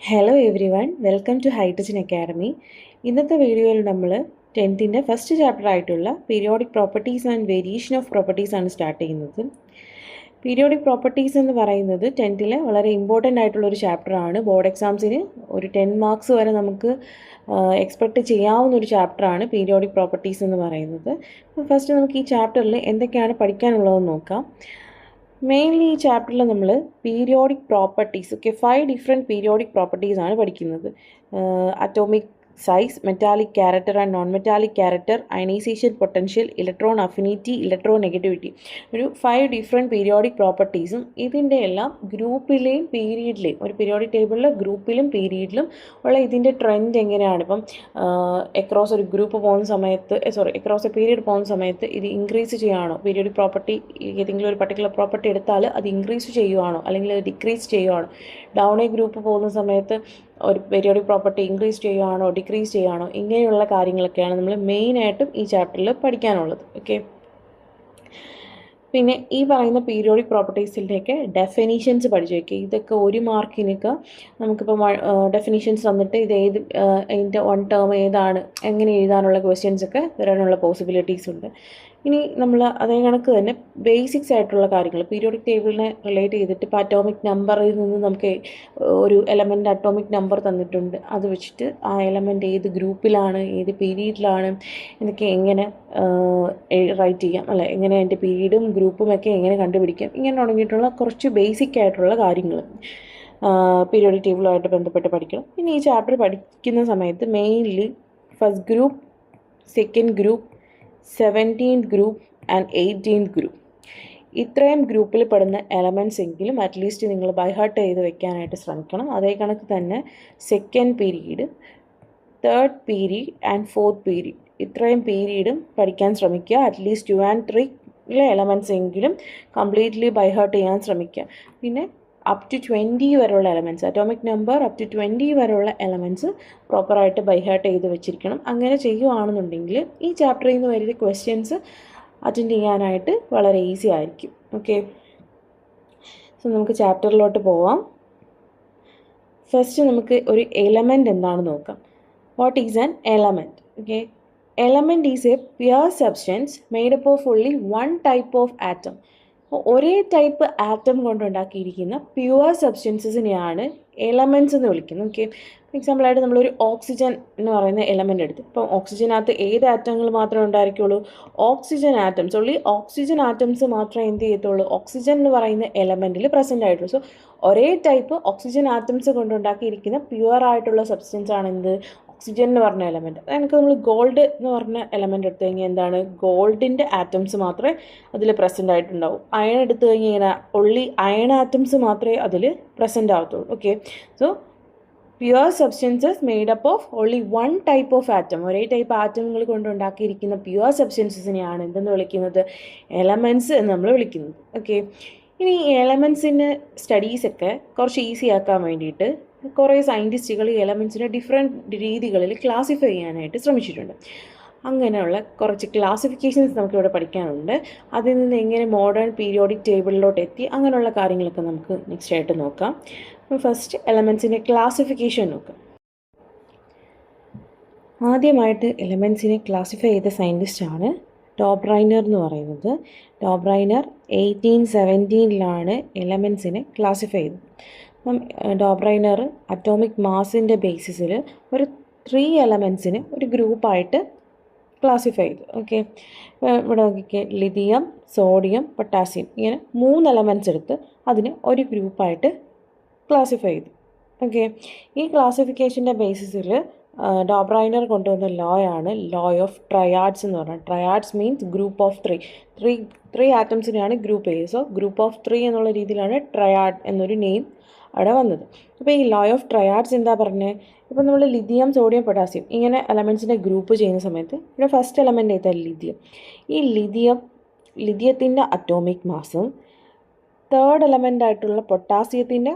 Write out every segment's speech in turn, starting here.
Hello everyone, welcome to hydrogen academy. ഇന്നത്തെ വീഡിയോയിൽ നമ്മൾ 10th ഫസ്റ്റ് ചാപ്റ്റർ ആയിട്ടുള്ള periodic properties and variation of properties ആണ് start ചെയ്യുന്നത്. പീരിയോഡിക് പ്രോപ്പർട്ടീസ് എന്ന് പറയുന്നത് 10th വളരെ ഇമ്പോർട്ടൻ്റ് ആയിട്ടുള്ളൊരു ചാപ്റ്ററാണ്. ബോർഡ് എക്സാംസിന് ഒരു 10 മാർക്സ് വരെ നമുക്ക് എക്സ്പെക്റ്റ് ചെയ്യാവുന്ന ഒരു ചാപ്റ്ററാണ് പീരിയോഡിക് പ്രോപ്പർട്ടീസ് എന്ന് പറയുന്നത്. ഫസ്റ്റ് നമുക്ക് ഈ ചാപ്റ്ററിൽ എന്തൊക്കെയാണ് പഠിക്കാനുള്ളതെന്ന് നോക്കാം. മെയിൻലി ഈ ചാപ്റ്ററിൽ നമ്മൾ periodic properties 5 different periodic properties ആണ് പഠിക്കുന്നത്. Atomic size, metallic character and non metallic character, ionisation potential, electron affinity, electron negativity. ഒരു 5 ഡിഫറെൻറ്റ് പീരിയോഡിക് പ്രോപ്പർട്ടീസും ഇതിൻ്റെ എല്ലാം ഗ്രൂപ്പിലെയും പീരീഡിലെയും, ഒരു പീരിയോഡിക് ടേബിളിൽ ഗ്രൂപ്പിലും പീരീഡിലും ഉള്ള ഇതിൻ്റെ ട്രെൻഡ് എങ്ങനെയാണ്. ഇപ്പം എക്രോസ് ഒരു ഗ്രൂപ്പ് പോകുന്ന സമയത്ത് എക്രോസ് എ പീരീഡ് പോകുന്ന സമയത്ത് ഇത് ഇൻക്രീസ് ചെയ്യുകയാണോ, പീരിയോഡിക് പ്രോപ്പർട്ടി ഏതെങ്കിലും ഒരു പർട്ടിക്കുലർ പ്രോപ്പർട്ടി എടുത്താൽ അത് ഇൻക്രീസ് ചെയ്യുകയാണോ അല്ലെങ്കിൽ അത് ഡിക്രീസ് ചെയ്യുകയാണോ, ഡൗൺ എ ഗ്രൂപ്പ് പോകുന്ന സമയത്ത് ഒരു പീരിയോഡിക് പ്രോപ്പർട്ടി ഇൻക്രീസ് ചെയ്യുകയാണോ ഡിക്രീസ് ചെയ്യുകയാണോ, ഇങ്ങനെയുള്ള കാര്യങ്ങളൊക്കെയാണ് നമ്മൾ മെയിനായിട്ടും ഈ ചാപ്റ്ററിൽ പഠിക്കാനുള്ളത്. ഓക്കെ, പിന്നെ ഈ പറയുന്ന പീരിയോഡിക് പ്രോപ്പർട്ടീസിൻ്റെയൊക്കെ ഡെഫിനീഷൻസ് പഠിച്ചു വയ്ക്കുക. ഇതൊക്കെ ഒരു മാർക്കിനൊക്കെ നമുക്കിപ്പോൾ ഡെഫിനീഷൻസ് തന്നിട്ട് ഇത് ഇതിൻ്റെ വൺ ടേം ഏതാണ്, എങ്ങനെ എഴുതാനുള്ള ക്വസ്റ്റ്യൻസൊക്കെ വരാനുള്ള പോസിബിലിറ്റീസ് ഉണ്ട്. ഇനി നമ്മൾ അതേ കണക്ക് തന്നെ ബേസിക്സ് ആയിട്ടുള്ള കാര്യങ്ങൾ പീരിയോഡിക് ടേബിളിനെ റിലേറ്റ് ചെയ്തിട്ട് ഇപ്പോൾ അറ്റോമിക് നമ്പറിൽ നിന്ന് നമുക്ക് ഒരു എലമെൻ്റ് അറ്റോമിക് നമ്പർ തന്നിട്ടുണ്ട്. അത് വെച്ചിട്ട് ആ എലമെൻ്റ് ഏത് ഗ്രൂപ്പിലാണ്, ഏത് പീരീഡിലാണ് എന്നൊക്കെ എങ്ങനെ റൈറ്റ് ചെയ്യാം, അല്ലെ, എങ്ങനെ അതിൻ്റെ പീരീഡും ഗ്രൂപ്പും ഒക്കെ എങ്ങനെ കണ്ടുപിടിക്കാം, ഇങ്ങനെ തുടങ്ങിയിട്ടുള്ള കുറച്ച് ബേസിക് ആയിട്ടുള്ള കാര്യങ്ങൾ പീരിയോഡിക് ടേബിളുമായിട്ട് ബന്ധപ്പെട്ട് പഠിക്കണം. പിന്നെ ഈ ചാപ്റ്റർ പഠിക്കുന്ന സമയത്ത് mainly first group, second group, 17th group and 18th group, ഇത്രയും ഗ്രൂപ്പിൽ പെടുന്ന എലമെൻറ്റ്സ് എങ്കിലും അറ്റ്ലീസ്റ്റ് നിങ്ങൾ ബൈഹാർട്ട് ചെയ്ത് വെക്കാനായിട്ട് ശ്രമിക്കണം. അതേ കണക്ക് തന്നെ second period, third period and fourth period, ഇത്രയും പീരീഡും പഠിക്കാൻ ശ്രമിക്കുക. അറ്റ്ലീസ്റ്റ് 2 and 3 എലമെൻറ്റ്സ് എങ്കിലും കംപ്ലീറ്റ്ലി ബൈഹാർട്ട് ചെയ്യാൻ ശ്രമിക്കുക. പിന്നെ അപ് ടു 20 വരെയുള്ള elements, atomic number up to 20 വരെയുള്ള എലമെൻറ്റ്സ് പ്രോപ്പറായിട്ട് ബൈഹാർട്ട് ചെയ്ത് വെച്ചിരിക്കണം. അങ്ങനെ ചെയ്യുകയാണെന്നുണ്ടെങ്കിൽ ഈ ചാപ്റ്ററിൽ നിന്ന് വരുന്ന ക്വസ്റ്റ്യൻസ് അറ്റൻഡ് ചെയ്യാനായിട്ട് വളരെ ഈസി ആയിരിക്കും. ഓക്കെ, സോ നമുക്ക് ചാപ്റ്ററിലോട്ട് പോവാം. ഫസ്റ്റ് നമുക്ക് ഒരു എലമെൻറ്റ് എന്താണെന്ന് നോക്കാം. What is an element? Okay, element is A pure substance made up of only one type of atom. ഒരേ ടൈപ്പ് ആറ്റം കൊണ്ടുണ്ടാക്കിയിരിക്കുന്ന പ്യുവർ സബ്സ്റ്റൻസസിനെയാണ് എലമെൻറ്റ്സ് എന്ന് വിളിക്കുന്നത്. ഓക്കെ, എക്സാമ്പിളായിട്ട് നമ്മളൊരു ഓക്സിജൻ എന്ന് പറയുന്ന എലമെൻ്റ് എടുത്ത്, ഇപ്പോൾ ഓക്സിജനകത്ത് ഏത് ആറ്റങ്ങൾ മാത്രമേ ഉണ്ടായിരിക്കുള്ളൂ? ഓക്സിജൻ ആറ്റംസ്, ഉള്ളി ഓക്സിജൻ ആറ്റംസ് മാത്രമേ എന്ത് ചെയ്യത്തുള്ളൂ? ഓക്സിജൻ എന്ന് പറയുന്ന എലമെൻറ്റിൽ പ്രസൻ്റ് ആയിട്ടുള്ളൂ. സോ ഒരേ ടൈപ്പ് ഓക്സിജൻ ആറ്റംസ് കൊണ്ടുണ്ടാക്കിയിരിക്കുന്ന പ്യുവർ ആയിട്ടുള്ള സബ്സ്റ്റൻസ് ആണ് എന്ത്? ഓക്സിജൻ എന്ന് പറഞ്ഞ എലമെൻറ്റ്. അതെനിക്ക് നമ്മൾ ഗോൾഡ് എന്ന് പറഞ്ഞ എലമെൻറ്റ് എടുത്തു കഴിഞ്ഞാൽ എന്താണ്? ഗോൾഡിൻ്റെ ആറ്റംസ് മാത്രമേ അതിൽ പ്രസൻ്റ് ആയിട്ടുണ്ടാവും. അയൺ എടുത്തു കഴിഞ്ഞാൽ ഇങ്ങനെ ഒള്ളി അയൺ ആറ്റംസ് മാത്രമേ അതിൽ പ്രസൻ്റ് ആവത്തുള്ളൂ. Okay, so pure substances made up of only one type of atom, ഒരേ ടൈപ്പ് ആറ്റങ്ങൾ കൊണ്ടുണ്ടാക്കിയിരിക്കുന്ന പ്യുവർ സബ്സ്റ്റൻസസിനെയാണ് എന്തെന്ന് വിളിക്കുന്നത്? എലമെൻറ്റ്സ് എന്ന് നമ്മൾ വിളിക്കുന്നത്. ഓക്കെ, ഇനി ഈ എലമെൻറ്റ്സിൻ്റെ സ്റ്റഡീസൊക്കെ കുറച്ച് ഈസി ആക്കാൻ വേണ്ടിയിട്ട് കുറേ സയൻറ്റിസ്റ്റുകൾ ഈ എലമെൻറ്റ്സിനെ ഡിഫറെൻറ്റ് രീതികളിൽ ക്ലാസിഫൈ ചെയ്യാനായിട്ട് ശ്രമിച്ചിട്ടുണ്ട്. അങ്ങനെയുള്ള കുറച്ച് ക്ലാസിഫിക്കേഷൻസ് നമുക്കിവിടെ പഠിക്കാനുണ്ട്. അതിൽ നിന്ന് എങ്ങനെ മോഡേൺ പീരിയോഡിക് ടേബിളിലോട്ട് എത്തി, അങ്ങനെയുള്ള കാര്യങ്ങളൊക്കെ നമുക്ക് നെക്സ്റ്റ് ആയിട്ട് നോക്കാം. അപ്പോൾ ഫസ്റ്റ് എലമെൻറ്റ്സിൻ്റെ ക്ലാസിഫിക്കേഷൻ നോക്കാം. ആദ്യമായിട്ട് എലമെൻറ്റ്സിനെ ക്ലാസിഫൈ ചെയ്ത സയൻറ്റിസ്റ്റാണ് ഡോബ്രൈനർ എന്ന് പറയുന്നത്. ഡോബ്രൈനർ 1817 എലമെൻറ്റ്സിനെ ക്ലാസിഫൈ ചെയ്തത്. അപ്പം ഡോബ്രൈനർ അറ്റോമിക് മാസിൻ്റെ ബേസിസിൽ ഒരു 3 എലമെൻറ്റ്സിന് ഒരു ഗ്രൂപ്പായിട്ട് ക്ലാസിഫൈ ചെയ്തു. ഓക്കെ, ഇവിടെ നോക്കിക്കേ, ലിഥിയം, സോഡിയം, പൊട്ടാസ്യം, ഇങ്ങനെ 3 എലമെൻറ്റ്സ് എടുത്ത് അതിന് ഒരു ഗ്രൂപ്പായിട്ട് ക്ലാസിഫൈ ചെയ്തു. ഓക്കെ, ഈ ക്ലാസിഫിക്കേഷൻ്റെ ബേസിസിൽ ഡോബ്രൈനർ കൊണ്ടുവന്ന ലോ ആണ് ലോ ഓഫ് ട്രയാഡ്സ് എന്ന് പറയുന്നത്. ട്രയാഡ്സ് മീൻസ് ഗ്രൂപ്പ് ഓഫ് 3 ആറ്റംസിനെയാണ് ഗ്രൂപ്പ് ചെയ്യുക. സോ ഗ്രൂപ്പ് ഓഫ് 3 എന്നുള്ള രീതിയിലാണ് ട്രയാഡ് എന്നൊരു നെയിം അവിടെ വന്നത്. അപ്പോൾ ഈ ലോ ഓഫ് ട്രയാഡ്സ് എന്താ പറഞ്ഞത്? ഇപ്പോൾ നമ്മൾ ലിഥിയം, സോഡിയം, പൊട്ടാസ്യം ഇങ്ങനെ എലമെൻറ്റ്സിനെ ഗ്രൂപ്പ് ചെയ്യുന്ന സമയത്ത് ഇവിടെ ഫസ്റ്റ് എലമെൻ്റ് ഏതാണ്? ലിഥിയം. ഈ ലിഥിയത്തിൻ്റെ അറ്റോമിക് മാസും തേർഡ് എലമെൻ്റ് ആയിട്ടുള്ള പൊട്ടാസ്യത്തിൻ്റെ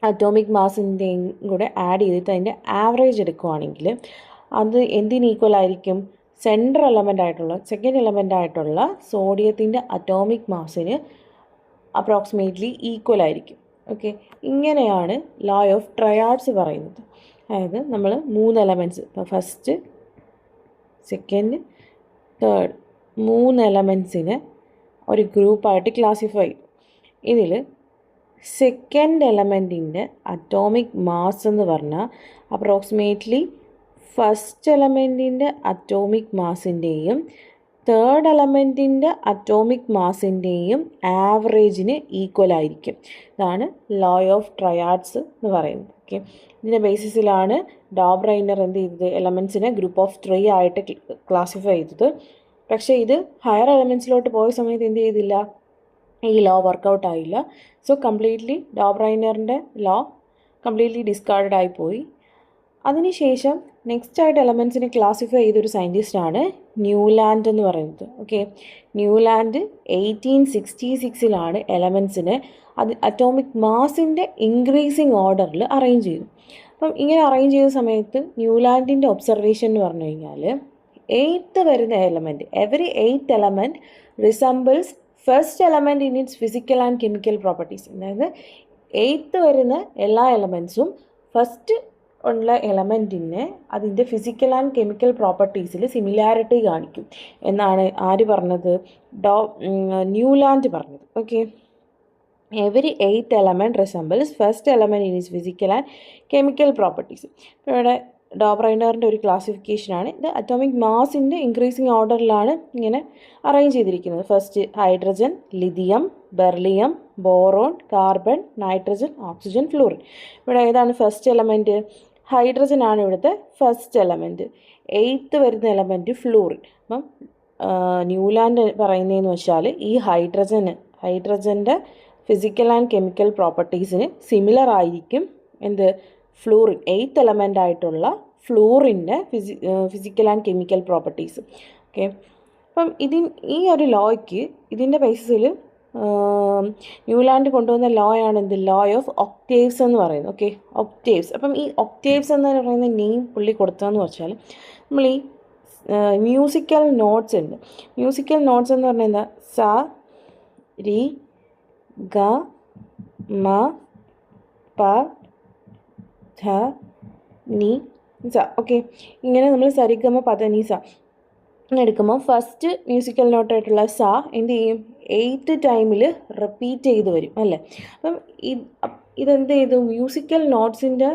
അറ്റോമിക് മാസിൻ്റെയും കൂടെ ആഡ് ചെയ്തിട്ട് അതിൻ്റെ ആവറേജ് എടുക്കുകയാണെങ്കിൽ അത് എന്തിന് ഈക്വൽ ആയിരിക്കും? സെൻട്രൽ എലമെൻ്റ് ആയിട്ടുള്ള സെക്കൻഡ് എലമെൻ്റ് ആയിട്ടുള്ള സോഡിയത്തിൻ്റെ അറ്റോമിക് മാസിന് അപ്രോക്സിമേറ്റ്ലി ഈക്വൽ ആയിരിക്കും. ഓക്കെ, ഇങ്ങനെയാണ് ലോ ഓഫ് ട്രയാഡ്സ് പറയുന്നത്. അതായത് നമ്മൾ 3 എലമെൻറ്റ്സ്, ഇപ്പോൾ ഫസ്റ്റ്, സെക്കൻഡ്, തേർഡ് 3 എലമെൻറ്റ്സിനെ ഒരു ഗ്രൂപ്പായിട്ട് ക്ലാസിഫൈ ചെയ്യും. ഇതിൽ സെക്കൻഡ് എലമെൻറ്റിൻ്റെ അറ്റോമിക് മാസ് എന്ന് പറഞ്ഞാൽ അപ്രോക്സിമേറ്റ്ലി ഫസ്റ്റ് എലമെൻറ്റിൻ്റെ അറ്റോമിക് മാസിൻ്റെയും തേർഡ് എലമെൻറ്റിൻ്റെ അറ്റോമിക് മാസിൻ്റെയും ആവറേജിന് ഈക്വൽ ആയിരിക്കും. ഇതാണ് ലോ ഓഫ് ട്രയാഡ്സ് എന്ന് പറയുന്നത്. ഓക്കെ, ഇതിൻ്റെ ബേസിസിലാണ് ഡോബ്രൈനർ എന്ത് ചെയ്തത്, എലമെൻറ്റ്സിനെ ഗ്രൂപ്പ് ഓഫ് 3 ആയിട്ട് ക്ലാസിഫൈ ചെയ്തത്. പക്ഷേ ഇത് ഹയർ എലമെൻറ്റ്സിലോട്ട് പോയ സമയത്ത് എന്ത് ചെയ്തില്ല, ഈ ലോ വർക്കൗട്ട് ആയില്ല. സോ കംപ്ലീറ്റ്ലി ഡോബ്രൈനറിൻ്റെ ലോ കംപ്ലീറ്റ്ലി ഡിസ്കാർഡഡ് ആയിപ്പോയി. അതിനുശേഷം നെക്സ്റ്റ് ആയിട്ട് എലമെൻറ്റ്സിനെ ക്ലാസിഫൈ ചെയ്തൊരു സയൻറ്റിസ്റ്റാണ് ന്യൂലാൻഡ് എന്ന് പറയുന്നത്. ഓക്കെ, ന്യൂലാൻഡ് 1866 എലമെൻറ്റ്സിനെ അറ്റോമിക് മാസിൻ്റെ ഇൻക്രീസിങ് ഓർഡറിൽ അറേഞ്ച് ചെയ്തു. അപ്പം ഇങ്ങനെ അറേഞ്ച് ചെയ്ത സമയത്ത് ന്യൂലാൻഡിൻ്റെ ഒബ്സർവേഷൻ എന്ന് പറഞ്ഞു കഴിഞ്ഞാൽ 8th വരുന്ന element, every 8th element resembles first element in its physical and chemical properties. അതായത് 8th വരുന്ന എല്ലാ എലമെൻറ്റ്സും ഫസ്റ്റ് ഉള്ള എലമെൻറ്റിനെ അതിൻ്റെ ഫിസിക്കൽ ആൻഡ് കെമിക്കൽ പ്രോപ്പർട്ടീസിൽ സിമിലാരിറ്റി കാണിക്കും എന്നാണ് ആര് പറഞ്ഞത്, ന്യൂലാൻഡ് പറഞ്ഞത്. Okay, every 8th element resembles first element in its physical and chemical properties. ഇവിടെ ഡോബ്രൈനറിൻ്റെ ഒരു ക്ലാസിഫിക്കേഷനാണ് ഇത്. അറ്റോമിക് മാസിൻ്റെ ഇൻക്രീസിങ് ഓർഡറിലാണ് ഇങ്ങനെ അറേഞ്ച് ചെയ്തിരിക്കുന്നത്. First hydrogen, lithium, beryllium, boron, carbon, nitrogen, oxygen, fluorine. ഇവിടെ ഏതാണ് ഫസ്റ്റ് എലമെൻറ്റ്, ഹൈഡ്രജൻ ആണ് ഇവിടുത്തെ ഫസ്റ്റ് എലമെൻറ്റ്. 8th വരുന്ന എലമെൻറ്റ് ഫ്ലൂറിൻ. അപ്പം ന്യൂലാൻഡ് പറയുന്നതെന്ന് വെച്ചാൽ ഈ ഹൈഡ്രജൻ്റെ ഫിസിക്കൽ ആൻഡ് കെമിക്കൽ പ്രോപ്പർട്ടീസിന് സിമിലർ ആയിരിക്കും എന്ത്, ഫ്ലൂറിൻ, 8th എലമെൻ്റ് ആയിട്ടുള്ള ഫ്ലൂറിൻ്റെ physical and chemical properties. Okay, അപ്പം ഈ ഒരു ലോയ്ക്ക് ഇതിൻ്റെ ബേസിസിൽ ന്യൂലാൻഡ് കൊണ്ടുവന്ന ലോ ആണ് എന്ത്, ലോ ഓഫ് ഒക്ടേവ്സ് എന്ന് പറയുന്നത്. Okay, octaves. അപ്പം ഈ ഒക്ടേവ്സ് എന്ന് പറയുന്ന നെയിം പുള്ളി കൊടുത്തതെന്ന് വെച്ചാൽ നമ്മൾ ഈ മ്യൂസിക്കൽ നോട്ട്സ് ഉണ്ട്. മ്യൂസിക്കൽ നോട്ട്സ് എന്ന് പറഞ്ഞാൽ എന്താ, സ, രി, ഗ, മ, പ, ധ, നി, സ. ഓക്കെ, ഇങ്ങനെ നമ്മൾ സരിഗമ പദ നി സ എടുക്കുമ്പോൾ ഫസ്റ്റ് മ്യൂസിക്കൽ നോട്ടായിട്ടുള്ള സ എന്ത് ചെയ്യും, 8th ടൈമിൽ റിപ്പീറ്റ് ചെയ്ത് വരും അല്ലേ. അപ്പം ഇതെന്ത് ചെയ്തു, മ്യൂസിക്കൽ നോട്ട്സിൻ്റെ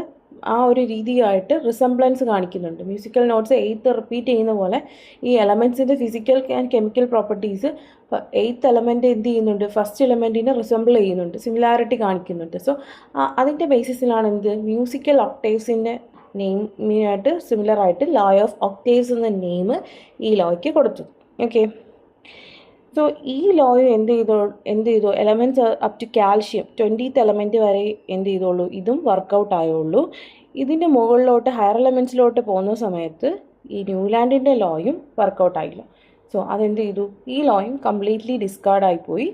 ആ ഒരു രീതിയായിട്ട് റിസംബ്ലൻസ് കാണിക്കുന്നുണ്ട്. മ്യൂസിക്കൽ നോട്ട്സ് 8th റിപ്പീറ്റ് ചെയ്യുന്ന പോലെ ഈ എലമെൻറ്റ്സിൻ്റെ physical and chemical properties 8th element എന്ത് ചെയ്യുന്നുണ്ട്, ഫസ്റ്റ് എലമെൻറ്റിനെ റിസംബിൾ ചെയ്യുന്നുണ്ട്, സിമിലാരിറ്റി കാണിക്കുന്നുണ്ട്. സോ അതിൻ്റെ ബേസിസിലാണ് എന്ത്, മ്യൂസിക്കൽ ഒക്ടേവ്സിൻ്റെ നെയിമായിട്ട് സിമിലർ ആയിട്ട് ലോ ഓഫ് ഒക്ടേവ്സ് എന്ന നെയിം ഈ ലോയ്ക്ക് കൊടുത്തു. ഓക്കെ, സോ ഈ ലോയും എന്ത് ചെയ്തു എലമെൻറ്റ്സ് up to calcium 20th element വരെ എന്ത് ചെയ്തോളൂ, ഇതും വർക്കൗട്ട് ആയുള്ളൂ. ഇതിൻ്റെ മുകളിലോട്ട് ഹയർ എലമെൻറ്റ്സിലോട്ട് പോകുന്ന സമയത്ത് ഈ ന്യൂലാൻഡിൻ്റെ ലോയും വർക്കൗട്ട് ആയില്ല. സോ അതെന്ത് ചെയ്തു, ഈ ലോയും കംപ്ലീറ്റ്ലി ഡിസ്കാർഡായിപ്പോയി.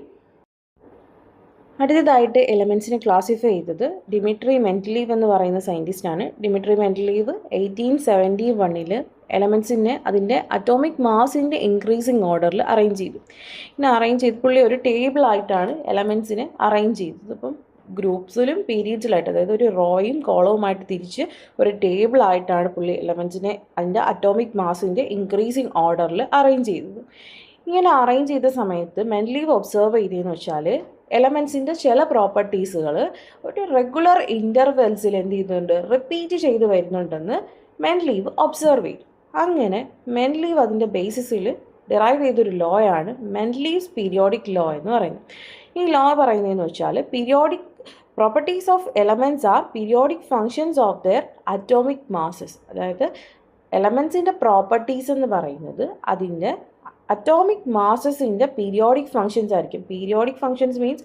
അടുത്തതായിട്ട് എലമെൻറ്റ്സിനെ ക്ലാസിഫൈ ചെയ്തത് ഡിമിട്രി മെൻഡലീവ് എന്ന് പറയുന്ന സയൻറ്റിസ്റ്റാണ്. ഡിമിട്രി മെൻഡലീവ് 1871 എലമെൻറ്റ്സിനെ അതിൻ്റെ അറ്റോമിക് മാസിൻ്റെ ഇൻക്രീസിങ് ഓർഡറിൽ അറേഞ്ച് ചെയ്തു. ഇങ്ങനെ അറേഞ്ച് ചെയ്ത് പുള്ളി ഒരു ടേബിളായിട്ടാണ് എലമെൻറ്റ്സിനെ അറേഞ്ച് ചെയ്തത്. അപ്പം ഗ്രൂപ്പ്സിലും പീരീഡ്സിലായിട്ട്, അതായത് ഒരു റോയും കോളവുമായിട്ട് തിരിച്ച് ഒരു ടേബിളായിട്ടാണ് പുള്ളി എലമെൻറ്റ്സിനെ അതിൻ്റെ അറ്റോമിക് മാസിൻ്റെ ഇൻക്രീസിങ് ഓർഡറിൽ അറേഞ്ച് ചെയ്തത്. ഇങ്ങനെ അറേഞ്ച് ചെയ്ത സമയത്ത് മെൻഡലീവ് ഒബ്സർവ് ചെയ്തതെന്ന് വെച്ചാൽ എലമെൻറ്റ്സിൻ്റെ ചില പ്രോപ്പർട്ടീസുകൾ ഒരു റെഗുലർ ഇൻ്റർവെൽസിൽ എന്ത് ചെയ്യുന്നുണ്ട്, റിപ്പീറ്റ് ചെയ്ത് വരുന്നുണ്ടെന്ന് മെൻഡലീവ് ഒബ്സർവ് ചെയ്തു. അങ്ങനെ മെൻഡലീവ് അതിൻ്റെ ബേസിസിൽ ഡിറൈവ് ചെയ്തൊരു ലോ ആണ് മെൻഡലീവ്സ് പീരിയോഡിക് ലോ എന്ന് പറയുന്നത്. ഈ ലോ പറയുന്നതെന്ന് വെച്ചാൽ periodic properties of elements are periodic functions of their atomic masses. അതായത് എലമെൻറ്റ്സിൻ്റെ പ്രോപ്പർട്ടീസ് എന്ന് പറയുന്നത് അതിൻ്റെ അറ്റോമിക് മാസസിൻ്റെ പീരിയോഡിക് ഫങ്ഷൻസ് ആയിരിക്കും. Periodic functions means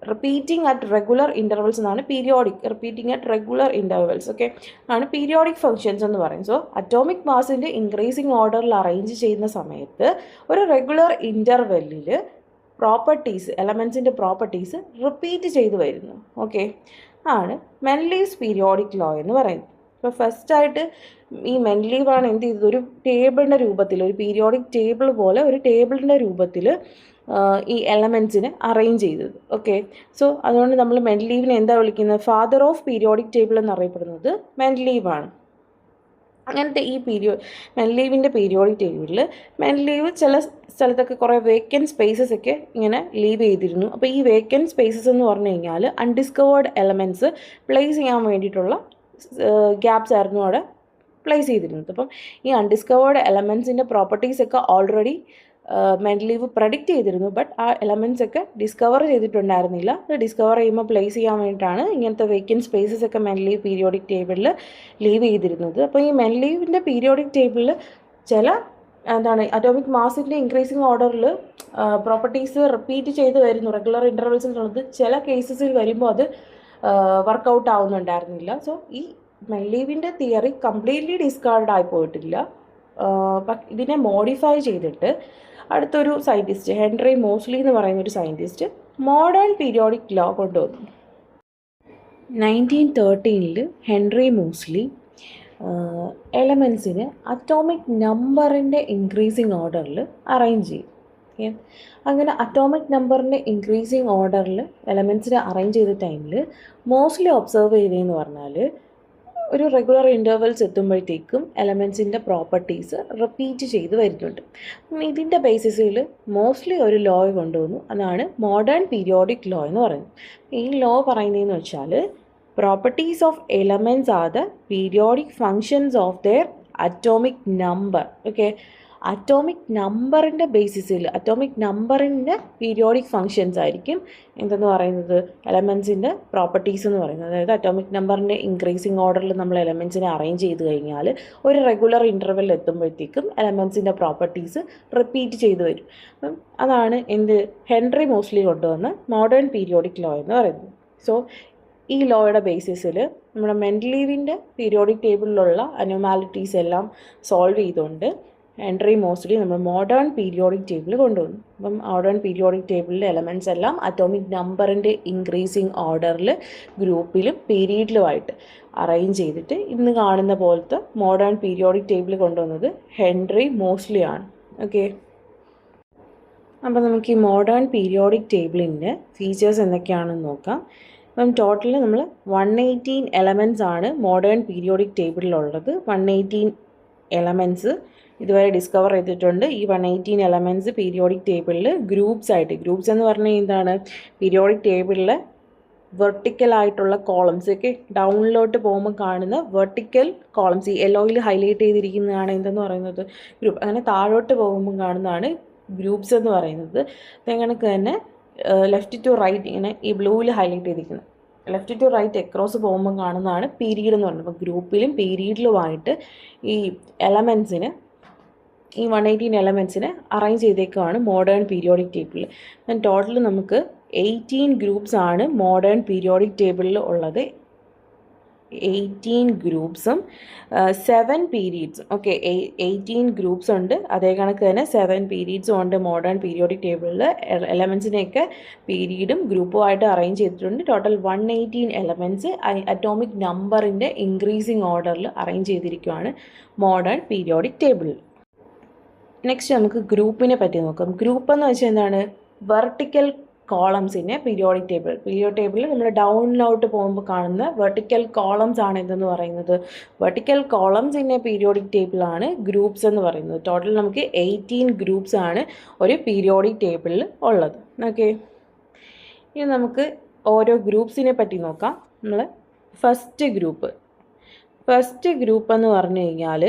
repeating at regular intervals എന്നാണ് periodic, repeating at regular intervals. Okay, ആണ് പീരിയോഡിക് ഫങ്ഷൻസ് എന്ന് പറയും. സോ അറ്റോമിക് മാസിൻ്റെ ഇൻക്രീസിങ് ഓർഡറിൽ അറേഞ്ച് ചെയ്യുന്ന സമയത്ത് ഒരു റെഗുലർ ഇൻ്റർവെല്ലിൽ പ്രോപ്പർട്ടീസ്, എലമെൻറ്റ്സിൻ്റെ പ്രോപ്പർട്ടീസ് റിപ്പീറ്റ് ചെയ്ത് വരുന്നു. ഓക്കെ, ആണ് മെൻഡലീവ്സ് പീരിയോഡിക് ലോ എന്ന് പറയുന്നത്. ഇപ്പോൾ ഫസ്റ്റായിട്ട് ഈ മെൻഡലീവാണ് എന്ത് ചെയ്തത്, ഒരു ടേബിളിൻ്റെ രൂപത്തിൽ, ഒരു പീരിയോഡിക് ടേബിൾ പോലെ ഒരു ടേബിളിൻ്റെ രൂപത്തിൽ ഈ എലമെൻസിനെ അറേഞ്ച് ചെയ്തത്. ഓക്കെ, സോ അതുകൊണ്ട് നമ്മൾ മെൻഡലീവിനെ എന്താ വിളിക്കുന്നത്? ഫാദർ ഓഫ് പീരിയോഡിക് ടേബിൾ എന്നറിയപ്പെടുന്നത് മെൻഡലീവാണ്. അങ്ങനത്തെ ഈ മെൻഡലീവിൻ്റെ പീരിയോഡിക് ടേബിളിൽ മെൻഡലീവ് ചില സ്ഥലത്തൊക്കെ കുറേ വേക്കൻറ്റ് സ്പേസസ് ഒക്കെ ഇങ്ങനെ ലീവ് ചെയ്തിരുന്നു. അപ്പോൾ ഈ വേക്കൻറ്റ് സ്പേസസ് എന്ന് പറഞ്ഞു കഴിഞ്ഞാൽ അൺഡിസ്കവേർഡ് എലമെൻറ്റ്സ് പ്ലേസ് ചെയ്യാൻ വേണ്ടിയിട്ടുള്ള ഗ്യാപ്സ് ആയിരുന്നു അവിടെ പ്ലേസ് ചെയ്തിരുന്നത്. അപ്പം ഈ അൺഡിസ്കവേർഡ് എലമെൻറ്റ്സിൻ്റെ പ്രോപ്പർട്ടീസൊക്കെ ഓൾറെഡി മെൻഡലീവ് പ്രഡിക്റ്റ് ചെയ്തിരുന്നു. ബട്ട് ആ എലമെൻറ്റ്സ് ഒക്കെ ഡിസ്കവർ ചെയ്തിട്ടുണ്ടായിരുന്നില്ല. അത് ഡിസ്കവർ ചെയ്യുമ്പോൾ പ്ലേസ് ചെയ്യാൻ വേണ്ടിയിട്ടാണ് ഇങ്ങനത്തെ വേക്കൻറ്റ് സ്പേസസ് ഒക്കെ മെൻഡലീവ് പീരിയോഡിക് ടേബിളിൽ ലീവ് ചെയ്തിരുന്നത്. അപ്പോൾ ഈ മെൻഡലീവിൻ്റെ പീരിയോഡിക് ടേബിളിൽ ചില അറ്റോമിക് മാസിൻ്റെ ഇൻക്രീസിങ് ഓർഡറിൽ പ്രോപ്പർട്ടീസ് റിപ്പീറ്റ് ചെയ്ത് വരുന്നു റെഗുലർ ഇൻ്റർവെൽസിനുള്ളത്. ചില കേസസിൽ വരുമ്പോൾ അത് വർക്കൗട്ട് ആവുന്നുണ്ടായിരുന്നില്ല. സോ ഈ മെൻഡലീവിൻ്റെ തിയറി കംപ്ലീറ്റ്ലി ഡിസ്കാർഡ് ആയി പോയിട്ടില്ല. ഇതിനെ മോഡിഫൈ ചെയ്തിട്ട് അടുത്തൊരു സയൻറ്റിസ്റ്റ് ഹെൻറി മോസ്ലി എന്ന് പറയുന്ന ഒരു സയൻറ്റിസ്റ്റ് മോഡേൺ പീരിയോഡിക് ലോ കൊണ്ടുവന്നു. 1913 ഹെൻറി മോസ്ലി എലമെൻസിന് അറ്റോമിക് നമ്പറിൻ്റെ ഇൻക്രീസിങ് ഓർഡറിൽ അറേഞ്ച് ചെയ്യും. ഓക്കെ, അങ്ങനെ അറ്റോമിക് നമ്പറിൻ്റെ ഇൻക്രീസിങ് ഓർഡറിൽ എലമെൻസിനെ അറേഞ്ച് ചെയ്ത ടൈമിൽ മോസ്ലി ഒബ്സർവ് ചെയ്തതെന്ന് പറഞ്ഞാൽ ഒരു റെഗുലർ ഇൻ്റർവെൽസ് എത്തുമ്പോഴത്തേക്കും എലമെൻസിൻ്റെ പ്രോപ്പർട്ടീസ് റിപ്പീറ്റ് ചെയ്ത് വരുന്നുണ്ട്. ഇതിൻ്റെ ബേസിസിൽ മോസ്റ്റ്ലി ഒരു ലോ കൊണ്ടുവന്നു. അതാണ് മോഡേൺ പീരിയോഡിക് ലോ എന്ന് പറയുന്നത്. ഈ ലോ പറയുന്നതെന്ന് വെച്ചാൽ properties of elements are the periodic functions of their atomic number. Okay, atomic നമ്പറിൻ്റെ ബേസിസിൽ അറ്റോമിക് നമ്പറിൻ്റെ പീരിയോഡിക് ഫങ്ഷൻസ് ആയിരിക്കും എന്തെന്ന് പറയുന്നത് എലമെൻസിൻ്റെ പ്രോപ്പർട്ടീസ് എന്ന് പറയുന്നത്. അതായത് അറ്റോമിക് നമ്പറിൻ്റെ ഇൻക്രീസിങ് ഓർഡറിൽ നമ്മൾ എലമെൻസിനെ അറേഞ്ച് ചെയ്ത് കഴിഞ്ഞാൽ ഒരു റെഗുലർ ഇൻ്റർവെൽ എത്തുമ്പോഴത്തേക്കും എലമെൻസിൻ്റെ പ്രോപ്പർട്ടീസ് റിപ്പീറ്റ് ചെയ്ത് വരും. അപ്പം അതാണ് ഹെൻറി മോസ്ലി കൊണ്ടുവന്ന മോഡേൺ പീരിയോഡിക് ലോ എന്ന് പറയുന്നത്. സോ ഈ ലോയുടെ ബേസിസിൽ നമ്മുടെ മെൻഡലീവിൻ്റെ പീരിയോഡിക് ടേബിളിലുള്ള അനോമാലിറ്റീസ് എല്ലാം സോൾവ് ചെയ്തുകൊണ്ട് ഹെൻറി മോസ്ലി നമ്മൾ മോഡേൺ പീരിയോഡിക് ടേബിൾ കൊണ്ടുവന്നു. അപ്പം മോഡേൺ പീരിയോഡിക് ടേബിളിലെ എലമെൻറ്റ്സ് എല്ലാം അറ്റോമിക് നമ്പറിൻ്റെ ഇൻക്രീസിങ് ഓർഡറിൽ ഗ്രൂപ്പിലും പീരീഡിലുമായിട്ട് അറേഞ്ച് ചെയ്തിട്ട് ഇന്ന് കാണുന്ന പോലത്തെ മോഡേൺ പീരിയോഡിക് ടേബിൾ കൊണ്ടുവന്നത് ഹെൻറി മോസ്ലി ആണ്. ഓക്കെ, അപ്പോൾ നമുക്ക് ഈ മോഡേൺ പീരിയോഡിക് ടേബിളിൻ്റെ ഫീച്ചേഴ്സ് എന്തൊക്കെയാണെന്ന് നോക്കാം. അപ്പം ടോട്ടൽ നമ്മൾ 118 എലമെൻറ്റ്സ് ആണ് മോഡേൺ പീരിയോഡിക് ടേബിളിലുള്ളത്. 118 എലമെൻറ്റ്സ് ഇതുവരെ ഡിസ്കവർ ചെയ്തിട്ടുണ്ട്. ഈ 118 എലമെൻറ്റ്സ് പീരിയോഡിക് ടേബിളിൽ ഗ്രൂപ്പ്സ് എന്ന് പറഞ്ഞാൽ എന്താണ്? പീരിയോഡിക് ടേബിളിൽ വെർട്ടിക്കലായിട്ടുള്ള കോളംസ് ഒക്കെ ഡൗണിലോട്ട് പോകുമ്പോൾ കാണുന്ന വെർട്ടിക്കൽ കോളംസ്, ഈ യെല്ലോയിൽ ഹൈലൈറ്റ് ചെയ്തിരിക്കുന്നതാണ് എന്തെന്ന് പറയുന്നത് ഗ്രൂപ്പ്. അങ്ങനെ താഴോട്ട് പോകുമ്പോൾ കാണുന്നതാണ് ഗ്രൂപ്പ്സ് എന്ന് പറയുന്നത്. അതേകണക്ക് തന്നെ ലെഫ്റ്റ് ടു റൈറ്റ് ഇങ്ങനെ ഈ ബ്ലൂവിൽ ഹൈലൈറ്റ് ചെയ്തിരിക്കുന്നത് ലെഫ്റ്റ് ടു റൈറ്റ് അക്രോസ് പോകുമ്പോൾ കാണുന്നതാണ് പീരീഡ് എന്ന് പറയുന്നത്. അപ്പോൾ ഗ്രൂപ്പിലും പീരീഡിലുമായിട്ട് ഈ എലമെൻസിന് ഈ 118 എലമെൻസിനെ അറേഞ്ച് ചെയ്തേക്കുവാണ് മോഡേൺ പീരിയോഡിക് ടേബിളിൽ. ടോട്ടൽ നമുക്ക് 18 ഗ്രൂപ്പ്സ് ആണ് മോഡേൺ പീരിയോഡിക് ടേബിളിൽ ഉള്ളത്. 18 ഗ്രൂപ്പ്സും 7 പീരീഡ്സും. ഓക്കെ, 18 ഗ്രൂപ്പ്സ് ഉണ്ട്, അതേ കണക്ക് തന്നെ 7 പീരീഡ്സും ഉണ്ട് മോഡേൺ പീരിയോഡിക് ടേബിളിൽ. എലമെൻസിനെയൊക്കെ പീരീഡും ഗ്രൂപ്പുമായിട്ട് അറേഞ്ച് ചെയ്തിട്ടുണ്ട്. ടോട്ടൽ 118 എലമെൻറ്റ്സ് അറ്റോമിക് നമ്പറിൻ്റെ ഇൻക്രീസിങ് ഓർഡറിൽ അറേഞ്ച് ചെയ്തിരിക്കുകയാണ് മോഡേൺ പീരിയോഡിക് ടേബിളിൽ. നെക്സ്റ്റ് നമുക്ക് ഗ്രൂപ്പിനെ പറ്റി നോക്കാം. ഗ്രൂപ്പ് എന്ന് വെച്ചാൽ എന്താണ്? വെർട്ടിക്കൽ കോളംസിനെ പീരിയോഡിക് ടേബിളിൽ നമ്മൾ ഡൗണിലോട്ട് പോകുമ്പോൾ കാണുന്ന വെർട്ടിക്കൽ കോളംസ് ആണ് എന്തെന്ന് പറയുന്നത്. Vertical columns in a periodic ടേബിളാണ് ഗ്രൂപ്പ്സ് എന്ന് പറയുന്നത്. ടോട്ടൽ നമുക്ക് 18 ഗ്രൂപ്പ്സ് ആണ് ഒരു പീരിയോഡിക് ടേബിളിൽ ഉള്ളത്. ഓക്കെ, ഇനി നമുക്ക് ഓരോ ഗ്രൂപ്പ്സിനെ പറ്റി നോക്കാം. നമ്മൾ ഫസ്റ്റ് ഗ്രൂപ്പ് എന്ന് പറഞ്ഞു കഴിഞ്ഞാൽ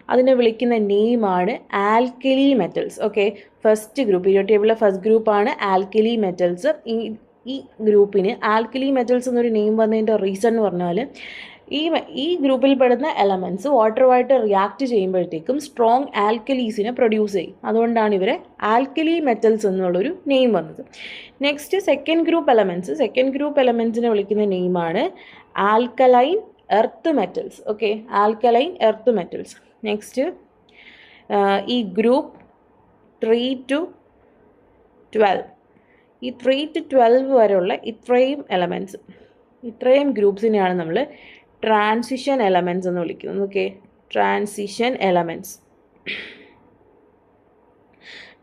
അതിനെ വിളിക്കുന്ന നെയിമാണ് alkali metals. Okay, first group periodic ടേബിളിലെ ഫസ്റ്റ് ഗ്രൂപ്പാണ് ആൽക്കലി മെറ്റൽസ്. ഈ ഗ്രൂപ്പിന് ആൽക്കലി മെറ്റൽസ് എന്നൊരു നെയിം വന്നതിൻ്റെ റീസൺ എന്ന് പറഞ്ഞാൽ ഈ ഗ്രൂപ്പിൽ പെടുന്ന എലമെൻറ്റ്സ് വാട്ടറുമായിട്ട് റിയാക്ട് ചെയ്യുമ്പോഴത്തേക്കും സ്ട്രോങ് ആൽക്കലീസിനെ പ്രൊഡ്യൂസ് ചെയ്യും. അതുകൊണ്ടാണ് ഇവരെ ആൽക്കലി മെറ്റൽസ് എന്നുള്ളൊരു നെയിം വന്നത്. നെക്സ്റ്റ് സെക്കൻഡ് ഗ്രൂപ്പ് എലമെൻറ്റ്സിനെ വിളിക്കുന്ന നെയിമാണ് alkaline earth metals. Okay, alkaline earth metals. Next ഈ ഗ്രൂപ്പ് 3 to 12, ഈ 3 to 12 വരെയുള്ള ഇത്രയും ഗ്രൂപ്പ്സിനെയാണ് നമ്മൾ ട്രാൻസിഷൻ എലമെൻറ്റ്സ് എന്ന് വിളിക്കുന്നത്. Okay, transition elements.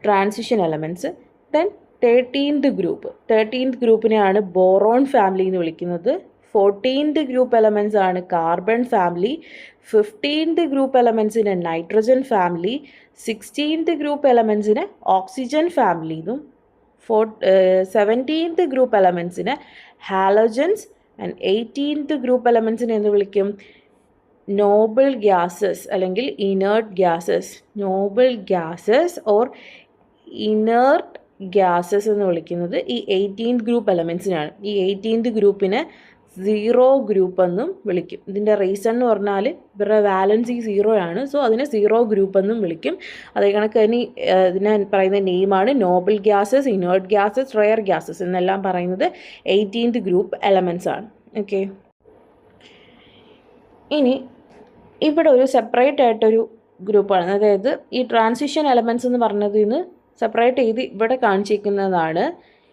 Transition elements. Then 13th ഗ്രൂപ്പിനെയാണ് ബോറോൺ ഫാമിലി എന്ന് വിളിക്കുന്നത്. 14th ഗ്രൂപ്പ് എലമെൻറ്റ്സ് ആണ് കാർബൺ ഫാമിലി. 15th ഗ്രൂപ്പ് എലമെൻറ്റ്സിന് നൈട്രജൻ ഫാമിലി. 16th ഗ്രൂപ്പ് എലമെൻറ്റ്സിന് ഓക്സിജൻ ഫാമിലി എന്നും 17th ഗ്രൂപ്പ് എലമെൻറ്റ്സിന് ഹാലോജൻസ് ആൻഡ് 18th ഗ്രൂപ്പ് എലമെൻറ്റ്സിനെ എന്ന് വിളിക്കും നോബിൾ ഗ്യാസസ് അല്ലെങ്കിൽ inert gases. Noble gases or inert gases എന്ന് വിളിക്കുന്നത് ഈ 18th ഗ്രൂപ്പ് എലമെൻറ്റ്സിനാണ്. ഈ 18th ഗ്രൂപ്പിനെ 0 ഗ്രൂപ്പ് എന്നും വിളിക്കും. ഇതിൻ്റെ റീസൺ എന്ന് പറഞ്ഞാൽ ഇവരുടെ വാലൻസി 0 ആണ്. സോ അതിനെ 0 ഗ്രൂപ്പ് എന്നും വിളിക്കും. അതേ കണക്ക് തന്നെ ഇതിനെ പറയുന്ന നെയിമാണ് noble gases, inert gases, rare gases എന്നെല്ലാം പറയുന്നത് 18th ഗ്രൂപ്പ് എലമെൻറ്റ്സ് ആണ്. ഓക്കെ, ഇനി ഇവിടെ ഒരു സെപ്പറേറ്റ് ആയിട്ടൊരു ഗ്രൂപ്പാണ്, അതായത് ഈ ട്രാൻസിഷൻ എലമെൻറ്റ്സ് എന്ന് പറഞ്ഞതിൽ നിന്ന് സെപ്പറേറ്റ് ചെയ്ത് ഇവിടെ കാണിച്ചിരിക്കുന്നതാണ്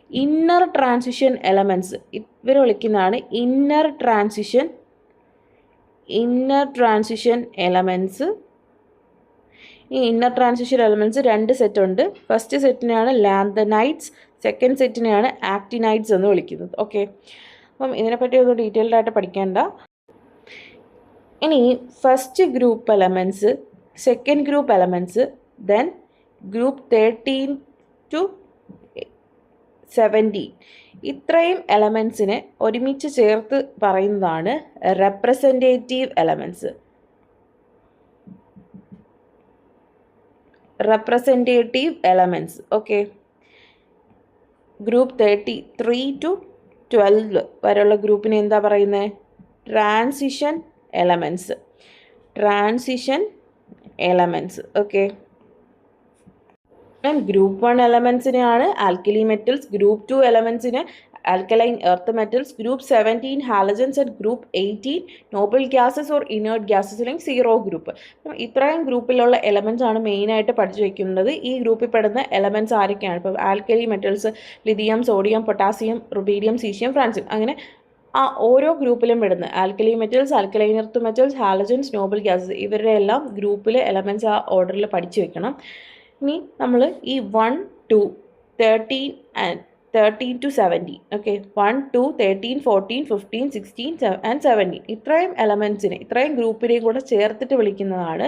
ഇന്നർ ട്രാൻസിഷൻ എലമെൻറ്റ്സ്. ഇവർ വിളിക്കുന്നതാണ് ഇന്നർ ട്രാൻസിഷൻ എലമെൻറ്റ്സ്. ഈ ഇന്നർ ട്രാൻസിഷൻ എലമെൻറ്റ്സ് 2 സെറ്റ് ഉണ്ട്. ഫസ്റ്റ് സെറ്റിനെയാണ് ലാന്തനൈറ്റ്സ്, സെക്കൻഡ് സെറ്റിനെയാണ് ആക്ടിനൈറ്റ്സ് എന്ന് വിളിക്കുന്നത്. ഓക്കെ, അപ്പം ഇതിനെപ്പറ്റി ഒന്നും ഡീറ്റെയിൽഡ് ആയിട്ട് പഠിക്കേണ്ട. ഇനി first group elements, second group elements, then group 13 to 17 ഇത്രയും എലമെൻറ്റ്സിനെ ഒരുമിച്ച് ചേർത്ത് പറയുന്നതാണ് representative elements. Okay, group 33 to 12 വരെയുള്ള ഗ്രൂപ്പിനെ എന്താ പറയുന്നത്? Transition elements. ഓക്കെ, ഗ്രൂപ്പ് 1 എലമെൻറ്റ്സിനെയാണ് ആൽക്കലി മെറ്റൽസ്, ഗ്രൂപ്പ് 2 എലമെൻറ്റ്സിന് alkaline earth metals, group 17 halogens and group 18 noble gases or inert gases അല്ലെങ്കിൽ 0 ഗ്രൂപ്പ്. ഇത്രയും ഗ്രൂപ്പിലുള്ള എലമെൻറ്റ്സ് ആണ് മെയിനായിട്ട് പഠിച്ചു വയ്ക്കുന്നത്. ഈ ഗ്രൂപ്പിൽ പെടുന്ന എലമെൻറ്റ്സ് ആരൊക്കെയാണ്? ഇപ്പോൾ alkali metals lithium, sodium, potassium, rubidium, caesium, francium, അങ്ങനെ ആ ഓരോ ഗ്രൂപ്പിലും പെടുന്ന alkali metals, alkaline earth metals, halogens, Noble gases ഇവരുടെ എല്ലാം ഗ്രൂപ്പിലെ എലമെൻറ്റ്സ് ആ ഓർഡറിൽ പഠിച്ചു വെക്കണം. ഇനി നമ്മൾ ഈ 1 to 13 to 17, ഓക്കെ, 1, 2, 13, 14, 15, 16 and 17 ഇത്രയും എലമെൻറ്റ്സിനെ, ഇത്രയും ഗ്രൂപ്പിനെയും കൂടെ ചേർത്തിട്ട് വിളിക്കുന്നതാണ്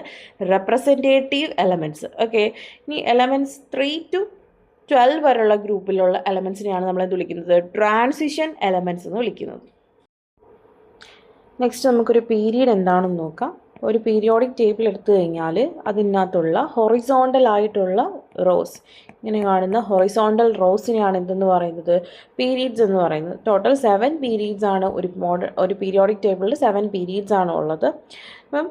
റെപ്രസെൻറ്റേറ്റീവ് എലമെൻറ്റ്സ്. ഓക്കെ, ഇനി എലമെൻറ്റ്സ് 3 to 12 വരെയുള്ള ഗ്രൂപ്പിലുള്ള എലമെൻറ്റ്സിനെയാണ് നമ്മൾ എന്ത് വിളിക്കുന്നത്? ട്രാൻസിഷൻ എലമെൻറ്റ്സ് എന്ന് വിളിക്കുന്നത്. നെക്സ്റ്റ് നമുക്കൊരു പീരീഡ് എന്താണെന്ന് നോക്കാം. ഒരു പീരിയോഡിക് ടേബിൾ എടുത്തു കഴിഞ്ഞാൽ അതിനകത്തുള്ള ഹൊറിസോണ്ടൽ ആയിട്ടുള്ള റോസ്, ഇങ്ങനെ കാണുന്ന ഹൊറിസോണ്ടൽ റോസിനെയാണ് എന്തെന്ന് പറയുന്നത്? പീരീഡ്സ് എന്ന് പറയുന്നത്. ടോട്ടൽ 7 പീരീഡ്സ് ആണ് ഒരു പീരിയോഡിക് ടേബിളിൽ 7 പീരീഡ്സ് ആണ് ഉള്ളത്. അപ്പം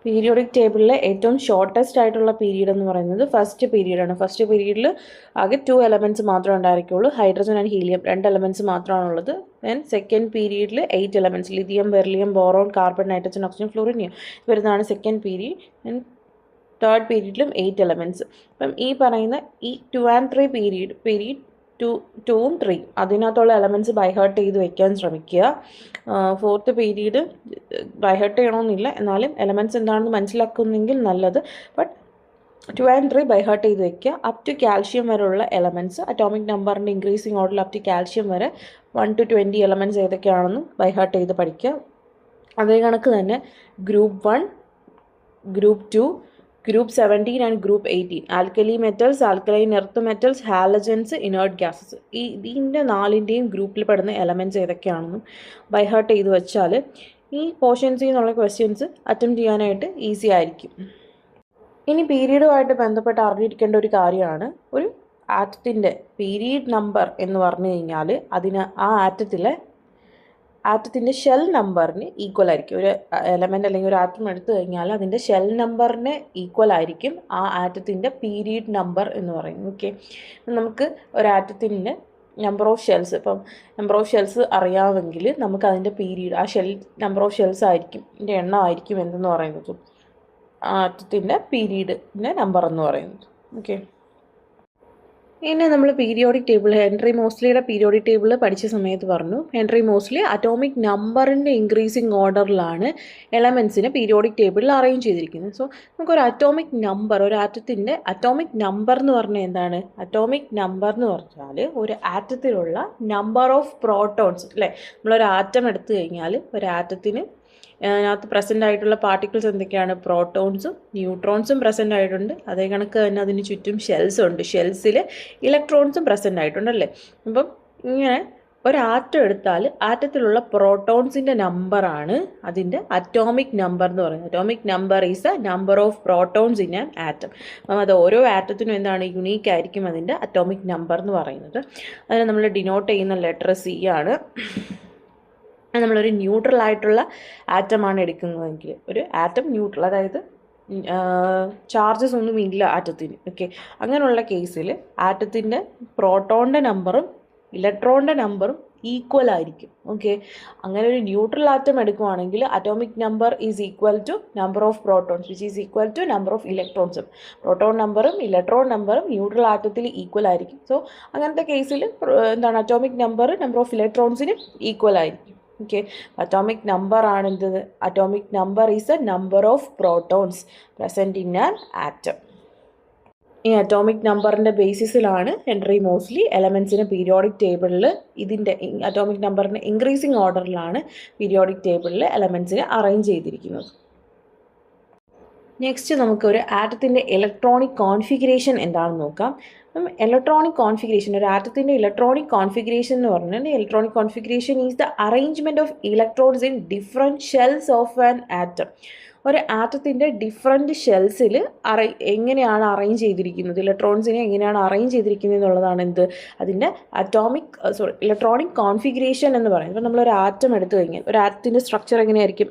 പീരിയോഡിക് ടേബിളിലെ ഏറ്റവും ഷോർട്ടസ്റ്റ് ആയിട്ടുള്ള പീരീഡ് എന്ന് പറയുന്നത് ഫസ്റ്റ് പീരീഡാണ്. ഫസ്റ്റ് പീരീഡിൽ ആകെ 2 എലമെൻറ്റ്സ് മാത്രമേ ഉണ്ടായിരിക്കുള്ളൂ, ഹൈഡ്രജൻ ആൻഡ് ഹീലിയം 2 എലമെൻറ്റ്സ് മാത്രമാണുള്ളത്. ദെൻ സെക്കൻഡ് പീരീഡിൽ 8 elements, lithium, beryllium, boron, carbon, nitrogen, oxygen, fluorine neon വരുന്നതാണ് സെക്കൻഡ് പീരീഡ്. ആൻഡ് തേർഡ് പീരീഡിലും 8 എലമെൻറ്റ്സ്. അപ്പം ഈ പറയുന്ന ഈ 2 and 3 പീരീഡ് 2ഉം 3 അതിനകത്തുള്ള എലമെൻറ്റ്സ് ബൈഹേർട്ട് ചെയ്ത് വെക്കാൻ ശ്രമിക്കുക. ഫോർത്ത് പീരീഡ് ബൈഹേർട്ട് ചെയ്യണമെന്നില്ല, എന്നാലും എലമെൻറ്റ്സ് എന്താണെന്ന് മനസ്സിലാക്കുന്നെങ്കിൽ നല്ലത്. ബട്ട് 2 and 3 ബൈഹേർട്ട് ചെയ്ത് വെക്കുക. അപ് ടു കാൽഷ്യം വരെയുള്ള എലമെൻറ്റ്സ്, അറ്റോമിക് നമ്പറിൻ്റെ ഇൻക്രീസിങ് ഓർഡറിൽ അപ് ടു കാൽഷ്യം വരെ 1 to 20 എലമെൻറ്റ്സ് ഏതൊക്കെയാണെന്നും ബൈഹേർട്ട് ചെയ്ത് പഠിക്കുക. അതേ കണക്ക് തന്നെ group 1, group 2, group 17 and group 18 alkali metals, alkaline earth metals, halogens, inert gases ഇതിൻ്റെ 4ൻ്റെയും ഗ്രൂപ്പിൽ പെടുന്ന എലമെൻറ്റ്സ് ഏതൊക്കെയാണെന്നും ബൈഹേർട്ട് ചെയ്ത് വെച്ചാൽ ഈ പോർഷൻസിൽ നിന്നുള്ള ക്വസ്റ്റ്യൻസ് അറ്റംപ്റ്റ് ചെയ്യാനായിട്ട് ഈസി ആയിരിക്കും. ഇനി പീരീഡുമായിട്ട് ബന്ധപ്പെട്ട് അറിഞ്ഞിരിക്കേണ്ട ഒരു കാര്യമാണ്, ഒരു ആറ്റത്തിൻ്റെ പീരീഡ് നമ്പർ എന്ന് പറഞ്ഞു കഴിഞ്ഞാൽ അതിന് ആ ആറ്റത്തിൻ്റെ ഷെൽ നമ്പറിന് ഈക്വൽ ആയിരിക്കും. ഒരു എലമെൻ്റ് അല്ലെങ്കിൽ ഒരു ആറ്റം എടുത്തു കഴിഞ്ഞാൽ അതിൻ്റെ ഷെൽ നമ്പറിന് ഈക്വൽ ആയിരിക്കും ആ ആറ്റത്തിൻ്റെ പീരീഡ് നമ്പർ എന്ന് പറയുന്നത്. ഓക്കെ, നമുക്ക് ഒരു ആറ്റത്തിൻ്റെ നമ്പർ ഓഫ് ഷെൽസ്, ഇപ്പം നമ്പർ ഓഫ് ഷെൽസ് അറിയാമെങ്കിൽ നമുക്ക് അതിൻ്റെ പീരീഡ്, ആ നമ്പർ ഓഫ് ഷെൽസ് ആയിരിക്കും, ഇതിൻ്റെ എണ്ണം ആയിരിക്കും എന്തെന്ന് പറയുന്നത് ആ ആറ്റത്തിൻ്റെ പീരീഡിൻ്റെ നമ്പർ എന്ന് പറയുന്നത്. ഓക്കെ, ഇനി നമ്മൾ പീരിയോഡിക് ടേബിൾ ഹെൻറി മോസ്ലിയുടെ പീരിയോഡിക് ടേബിൾ പഠിച്ച സമയത്ത് പറഞ്ഞു ഹെൻറി മോസ്ലി അറ്റോമിക് നമ്പറിൻ്റെ ഇൻക്രീസിങ് ഓർഡറിലാണ് എലമെൻസിനെ പീരിയോഡിക് ടേബിളിൽ അറേഞ്ച് ചെയ്തിരിക്കുന്നത്. സോ നമുക്കൊരു അറ്റോമിക് നമ്പർ, ഒരു ആറ്റത്തിൻ്റെ അറ്റോമിക് നമ്പർ എന്ന് പറഞ്ഞാൽ എന്താണ്? അറ്റോമിക് നമ്പർ എന്ന് പറഞ്ഞാൽ ഒരു ആറ്റത്തിലുള്ള നമ്പർ ഓഫ് പ്രോട്ടോൺസ് അല്ലേ. നമ്മളൊരു ആറ്റം എടുത്തു കഴിഞ്ഞാൽ ഒരു ആറ്റത്തിന് അതിനകത്ത് പ്രസൻ്റ് ആയിട്ടുള്ള പാർട്ടിക്കിൾസ് എന്തൊക്കെയാണ്? പ്രോട്ടോൺസും ന്യൂട്രോൺസും പ്രസൻ്റ് ആയിട്ടുണ്ട്. അതേ കണക്ക് തന്നെ അതിന് ചുറ്റും ഷെൽസ് ഉണ്ട്. ഷെൽസിൽ ഇലക്ട്രോൺസും പ്രസൻ്റ് ആയിട്ടുണ്ട് അല്ലേ. അപ്പം ഇങ്ങനെ ഒരാറ്റം എടുത്താൽ ആറ്റത്തിലുള്ള പ്രോട്ടോൺസിൻ്റെ നമ്പറാണ് അതിൻ്റെ അറ്റോമിക് നമ്പർ എന്ന് പറയുന്നത്. Atomic number is a number of protons in an atom. അപ്പം അത് ഓരോ ആറ്റത്തിനും എന്താണ്? യുണീക്ക് ആയിരിക്കും അതിൻ്റെ അറ്റോമിക് നമ്പർ എന്ന് പറയുന്നത്. അതിനെ നമ്മൾ ഡിനോട്ട് ചെയ്യുന്ന ലെറ്റർ സി ആണ്. നമ്മളൊരു ന്യൂട്രൽ ആയിട്ടുള്ള ആറ്റമാണ് എടുക്കുന്നതെങ്കിൽ, ഒരു ആറ്റം ന്യൂട്രൽ, അതായത് ചാർജസ് ഒന്നും ഇല്ല ആറ്റത്തിന്. ഓക്കെ, അങ്ങനെയുള്ള കേസിൽ ആറ്റത്തിൻ്റെ പ്രോട്ടോണിൻ്റെ നമ്പറും ഇലക്ട്രോണിൻ്റെ നമ്പറും ഈക്വൽ ആയിരിക്കും. ഓക്കെ, അങ്ങനെ ഒരു ന്യൂട്രൽ ആറ്റം എടുക്കുവാണെങ്കിൽ atomic number is equal to number of protons which is equal to number of ഇലക്ട്രോൺസും. പ്രോട്ടോൺ നമ്പറും ഇലക്ട്രോൺ നമ്പറും ന്യൂട്രൽ ആറ്റത്തിൽ ഈക്വൽ ആയിരിക്കും. സോ അങ്ങനത്തെ കേസിൽ എന്താണ്? അറ്റോമിക് നമ്പർ ഓഫ് ഇലക്ട്രോൺസിന് ഈക്വൽ ആയിരിക്കും. ഓക്കെ, അറ്റോമിക് നമ്പർ ആണ് എന്ത്? Atomic number is a number of protons present in an atom. ഈ അറ്റോമിക് നമ്പറിൻ്റെ ബേസിസിലാണ് ഹെൻറി മോസ്ലി എലമെൻസിനെ പീരിയോഡിക് ടേബിളിൽ ഇതിൻ്റെ അറ്റോമിക് നമ്പറിൻ്റെ ഇൻക്രീസിങ് ഓർഡറിലാണ് പീരിയോഡിക് ടേബിളിൽ എലമെൻസിനെ അറേഞ്ച് ചെയ്തിരിക്കുന്നത്. നെക്സ്റ്റ് നമുക്കൊരു ആറ്റത്തിൻ്റെ ഇലക്ട്രോണിക് കോൺഫിഗറേഷൻ എന്താണെന്ന് നോക്കാം. ഇലക്ട്രോണിക് കോൺഫിഗറേഷൻ, ഒരു ആറ്റത്തിൻ്റെ ഇലക്ട്രോണിക് കോൺഫിഗറേഷൻ എന്ന് പറഞ്ഞാൽ electronic configuration is the arrangement of electrons in different shells of an atom. ഒരു ആറ്റത്തിൻ്റെ ഡിഫറെൻറ്റ് ഷെൽസിൽ എങ്ങനെയാണ് അറേഞ്ച് ചെയ്തിരിക്കുന്നത്, ഇലക്ട്രോൺസിനെ എങ്ങനെയാണ് അറേഞ്ച് ചെയ്തിരിക്കുന്നത് എന്നുള്ളതാണ് എന്ത്? അതിൻ്റെ ഇലക്ട്രോണിക് കോൺഫിഗറേഷൻ എന്ന് പറയുന്നത്. ഇപ്പോൾ നമ്മളൊരു ആറ്റം എടുത്തു കഴിഞ്ഞാൽ ഒരു ആറ്റത്തിൻ്റെ സ്ട്രക്ചർ എങ്ങനെയായിരിക്കും?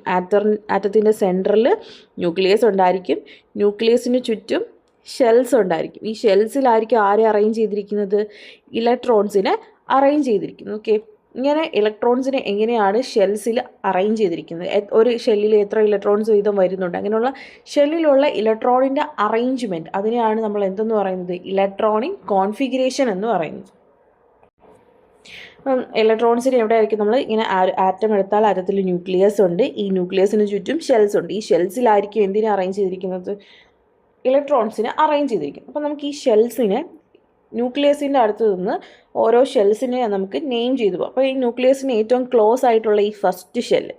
ആറ്റത്തിൻ്റെ സെൻറ്ററിൽ ന്യൂക്ലിയസ് ഉണ്ടായിരിക്കും, ന്യൂക്ലിയസിന് ചുറ്റും ഷെൽസ് ഉണ്ടായിരിക്കും. ഈ ഷെൽസിലായിരിക്കും ആരെ അറേഞ്ച് ചെയ്തിരിക്കുന്നത്? ഇലക്ട്രോൺസിനെ അറേഞ്ച് ചെയ്തിരിക്കുന്നത്. ഓക്കെ, ഇങ്ങനെ ഇലക്ട്രോൺസിനെ എങ്ങനെയാണ് ഷെൽസിൽ അറേഞ്ച് ചെയ്തിരിക്കുന്നത്? ഒരു ഷെല്ലിൽ എത്ര ഇലക്ട്രോൺസ് വീതം വരുന്നുണ്ട്? അങ്ങനെയുള്ള ഷെല്ലിലുള്ള ഇലക്ട്രോണിൻ്റെ അറേഞ്ച്മെൻറ്റ്, അതിനെയാണ് നമ്മൾ എന്തെന്ന് പറയുന്നത്? ഇലക്ട്രോണിക് കോൺഫിഗറേഷൻ എന്ന് പറയുന്നത്. ഇലക്ട്രോൺസിന് എവിടെ ആയിരിക്കും? നമ്മൾ ഇങ്ങനെ ആറ്റം എടുത്താൽ ആറ്റത്തിൽ ന്യൂക്ലിയസ് ഉണ്ട്, ഈ ന്യൂക്ലിയസിന് ചുറ്റും ഷെൽസ് ഉണ്ട്. ഈ ഷെൽസിലായിരിക്കും എന്തിനെ അറേഞ്ച് ചെയ്തിരിക്കുന്നത്? ഇലക്ട്രോൺസിനെ അറേഞ്ച് ചെയ്തിരിക്കും. അപ്പോൾ നമുക്ക് ഈ ഷെൽസിനെ ന്യൂക്ലിയസിൻ്റെ അടുത്ത് നിന്ന് ഓരോ ഷെൽസിനെ നമുക്ക് നെയിം ചെയ്തു പോകും. അപ്പോൾ ഈ ന്യൂക്ലിയസിന് ഏറ്റവും ക്ലോസ് ആയിട്ടുള്ള ഈ ഫസ്റ്റ് ഷെല്ല്,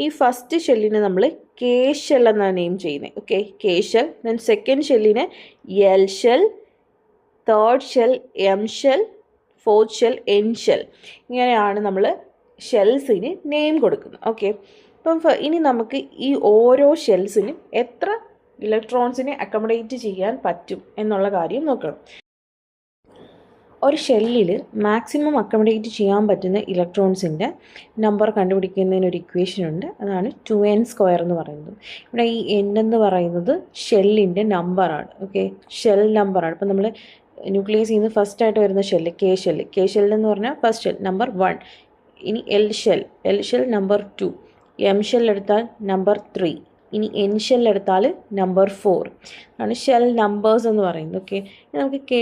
ഈ ഫസ്റ്റ് ഷെല്ലിനെ നമ്മൾ കെ ഷെൽ എന്നാണ് നെയിം ചെയ്യുന്നത്. Okay, K shell. Then second ഷെല്ലിനെ L shell, third shell M shell, fourth shell N shell. ഇങ്ങനെയാണ് നമ്മൾ ഷെൽസിന് നെയിം കൊടുക്കുന്നത്. ഓക്കെ, അപ്പം ഇനി നമുക്ക് ഈ ഓരോ ഷെൽസിനും എത്ര ഇലക്ട്രോൺസിനെ അക്കോമഡേറ്റ് ചെയ്യാൻ പറ്റും എന്നുള്ള കാര്യം നോക്കണം. ഒരു ഷെല്ലിൽ മാക്സിമം അക്കോമഡേറ്റ് ചെയ്യാൻ പറ്റുന്ന ഇലക്ട്രോൺസിൻ്റെ നമ്പർ കണ്ടുപിടിക്കുന്നതിന് ഒരു ഇക്വേഷൻ ഉണ്ട്. അതാണ് 2n² എന്ന് പറയുന്നത്. ഇവിടെ ഈ n എന്ന് പറയുന്നത് ഷെല്ലിൻ്റെ നമ്പറാണ്. ഓക്കെ, ഷെൽ നമ്പറാണ്. ഇപ്പം നമ്മൾ ന്യൂക്ലിയസിൽ നിന്ന് ഫസ്റ്റായിട്ട് വരുന്ന ഷെല്ല് കെ ഷെൽ എന്ന് പറഞ്ഞാൽ ഫസ്റ്റ് ഷെൽ നമ്പർ 1. ഇനി L shell number 2, M shell എടുത്താൽ നമ്പർ 3, ഇനി എൻ ഷെൽ എടുത്താൽ നമ്പർ 4 ആണ് ഷെൽ നമ്പേഴ്സ് എന്ന് പറയുന്നത്. ഓക്കെ, നമുക്ക് കെ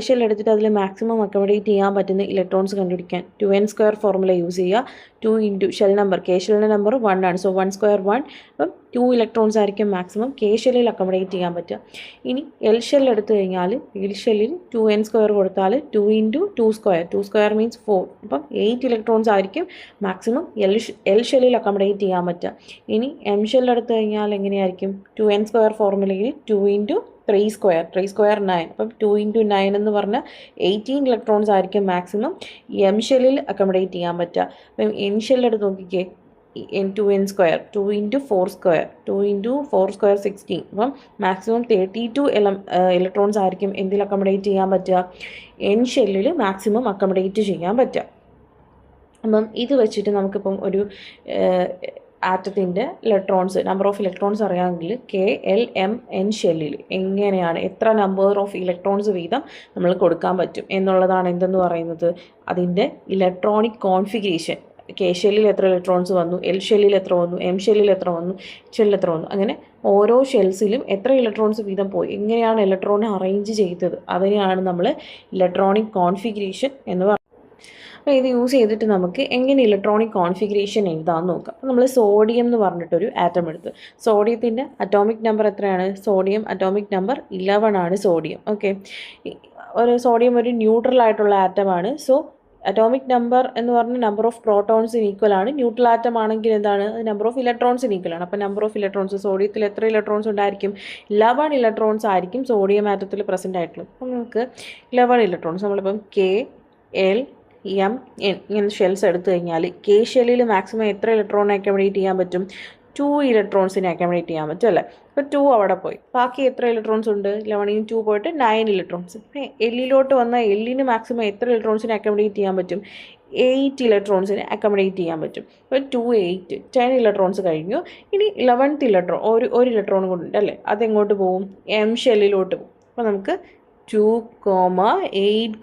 ഷെൽ എടുത്തിട്ട് അതിൽ മാക്സിമം അക്കോമഡേറ്റ് ചെയ്യാൻ പറ്റുന്ന ഇലക്ട്രോൺസ് കണ്ടുപിടിക്കാൻ 2n² ഫോർമുല യൂസ് ചെയ്യുക. 2 ഇൻറ്റു ഷെൽ നമ്പർ, കെ ഷെല്ലിൻ്റെ നമ്പർ 1 ആണ്. സോ 1² 1. അപ്പം 2 ഇലക്ട്രോൺസ് ആയിരിക്കും മാക്സിമം കെ ഷെല്ലിൽ അക്കോമഡേറ്റ് ചെയ്യാൻ പറ്റുക. ഇനി എൽ ഷെൽ എടുത്തു കഴിഞ്ഞാൽ എൽ ഷെല്ലിൽ 2n² കൊടുത്താൽ 2 ഇൻറ്റു 2² മീൻസ് 4. അപ്പം 8 ഇലക്ട്രോൺസ് ആയിരിക്കും മാക്സിമം എൽ ഷെല്ലിൽ അക്കോമഡേറ്റ് ചെയ്യാൻ പറ്റുക. ഇനി എം ഷെൽ എടുത്തു കഴിഞ്ഞാൽ എങ്ങനെയായിരിക്കും? 2n² ഫോർമുലയിൽ 2 ഇൻറ്റു 3² 9. അപ്പം 2 ഇൻറ്റു 9 എന്ന് പറഞ്ഞാൽ 18 ഇലക്ട്രോൺസ് ആയിരിക്കും മാക്സിമം എം ഷെല്ലിൽ അക്കോമഡേറ്റ് ചെയ്യാൻ പറ്റുക. അപ്പം എൻ ഷെല്ലെടുത്ത് നോക്കിക്കേ, n2n², 2 ഇൻറ്റു 4² 16. അപ്പം മാക്സിമം 32 ഇലക്ട്രോൺസ് ആയിരിക്കും എന്തിൽ അക്കോമഡേറ്റ് ചെയ്യാൻ പറ്റുക? എൻ ഷെല്ലിൽ മാക്സിമം അക്കോമഡേറ്റ് ചെയ്യാൻ പറ്റുക. അപ്പം ഇത് വെച്ചിട്ട് നമുക്കിപ്പം ഒരു ആറ്റത്തിൻ്റെ നമ്പർ ഓഫ് ഇലക്ട്രോൺസ് അറിയാമെങ്കിൽ കെ എൽ എം എൻ ഷെല്ലിൽ എങ്ങനെയാണ് എത്ര നമ്പർ ഓഫ് ഇലക്ട്രോൺസ് വീതം നമ്മൾ കൊടുക്കാൻ പറ്റും എന്നുള്ളതാണ് എന്തെന്ന് പറയുന്നത്? അതിൻ്റെ ഇലക്ട്രോണിക് കോൺഫിഗറേഷൻ. കെ ഷെല്ലിൽ എത്ര ഇലക്ട്രോൺസ് വന്നു, എൽ ഷെല്ലിൽ എത്ര വന്നു, എം ഷെല്ലിൽ എത്ര വന്നു, ഷെല്ലിൽ എത്ര വന്നു, അങ്ങനെ ഓരോ ഷെൽസിലും എത്ര ഇലക്ട്രോൺസ് വീതം പോയി, എങ്ങനെയാണ് ഇലക്ട്രോണിനെ അറേഞ്ച് ചെയ്തത്, അതിനെയാണ് നമ്മൾ ഇലക്ട്രോണിക് കോൺഫിഗറേഷൻ എന്ന് പറയുന്നത്. അപ്പോൾ ഇത് യൂസ് ചെയ്തിട്ട് നമുക്ക് എങ്ങനെ ഇലക്ട്രോണിക് കോൺഫിഗറേഷൻ എഴുതാമെന്ന് നോക്കാം. അപ്പോൾ നമ്മൾ സോഡിയം എന്ന് പറഞ്ഞിട്ടൊരു ആറ്റം എടുത്ത്, സോഡിയത്തിൻ്റെ അറ്റോമിക് നമ്പർ എത്രയാണ്? സോഡിയം അറ്റോമിക് നമ്പർ 11 ആണ് സോഡിയം. ഓക്കെ, സോഡിയം ഒരു ന്യൂട്രൽ ആയിട്ടുള്ള ആറ്റമാണ്. സോ അറ്റോമിക് നമ്പർ എന്ന് പറഞ്ഞാൽ നമ്പർ ഓഫ് പ്രോട്ടോൺസിന് ഈക്വൽ ആണ്. ന്യൂട്രൽ ആറ്റം ആണെങ്കിൽ എന്താണ്? നമ്പർ ഓഫ് ഇലക്ട്രോൺസിന് ഈക്വൽ ആണ്. അപ്പോൾ നമ്പർ ഓഫ് ഇലക്ട്രോൺസ് സോഡിയത്തിൽ എത്ര ഇലക്ട്രോൺസ് ഉണ്ടായിരിക്കും? 11 ഇലക്ട്രോൺസ് ആയിരിക്കും സോഡിയം ആറ്റത്തിൽ പ്രസൻറ്റ് ആയിട്ടുള്ളത്. അപ്പോൾ നമുക്ക് 11 ഇലക്ട്രോൺസ്, നമ്മളിപ്പം K L M N ഇങ്ങനെ ഷെൽസ് എടുത്തു കഴിഞ്ഞാൽ K ഷെല്ലിൽ മാക്സിമം എത്ര ഇലക്ട്രോണിനെ അക്കോമഡേറ്റ് ചെയ്യാൻ പറ്റും? 2 ഇലക്ട്രോൺസിനെ അക്കോമഡേറ്റ് ചെയ്യാൻ പറ്റും അല്ലേ? അപ്പോൾ 2 അവിടെ പോയി, ബാക്കി എത്ര ഇലക്ട്രോൺസ് ഉണ്ട്? 11 2 പോയിട്ട് 9 ഇലക്ട്രോൺസ്. എല്ലിലോട്ട് വന്ന എല്ലിന് മാക്സിമം എത്ര ഇലക്ട്രോൺസിനെ അക്കോമഡേറ്റ് ചെയ്യാൻ പറ്റും? 8 ഇലക്ട്രോൺസിനെ അക്കോമഡേറ്റ് ചെയ്യാൻ പറ്റും. അപ്പോൾ 2 8 10 ഇലക്ട്രോൺസ് കഴിഞ്ഞു. ഇനി 11th ഇലക്ട്രോൺ ഒരു ഇലക്ട്രോൺ കൊണ്ടുണ്ട് അല്ലേ? അതെങ്ങോട്ട് പോകും? M ഷെല്ലിലോട്ട് പോകും. അപ്പോൾ നമുക്ക് 2, 8,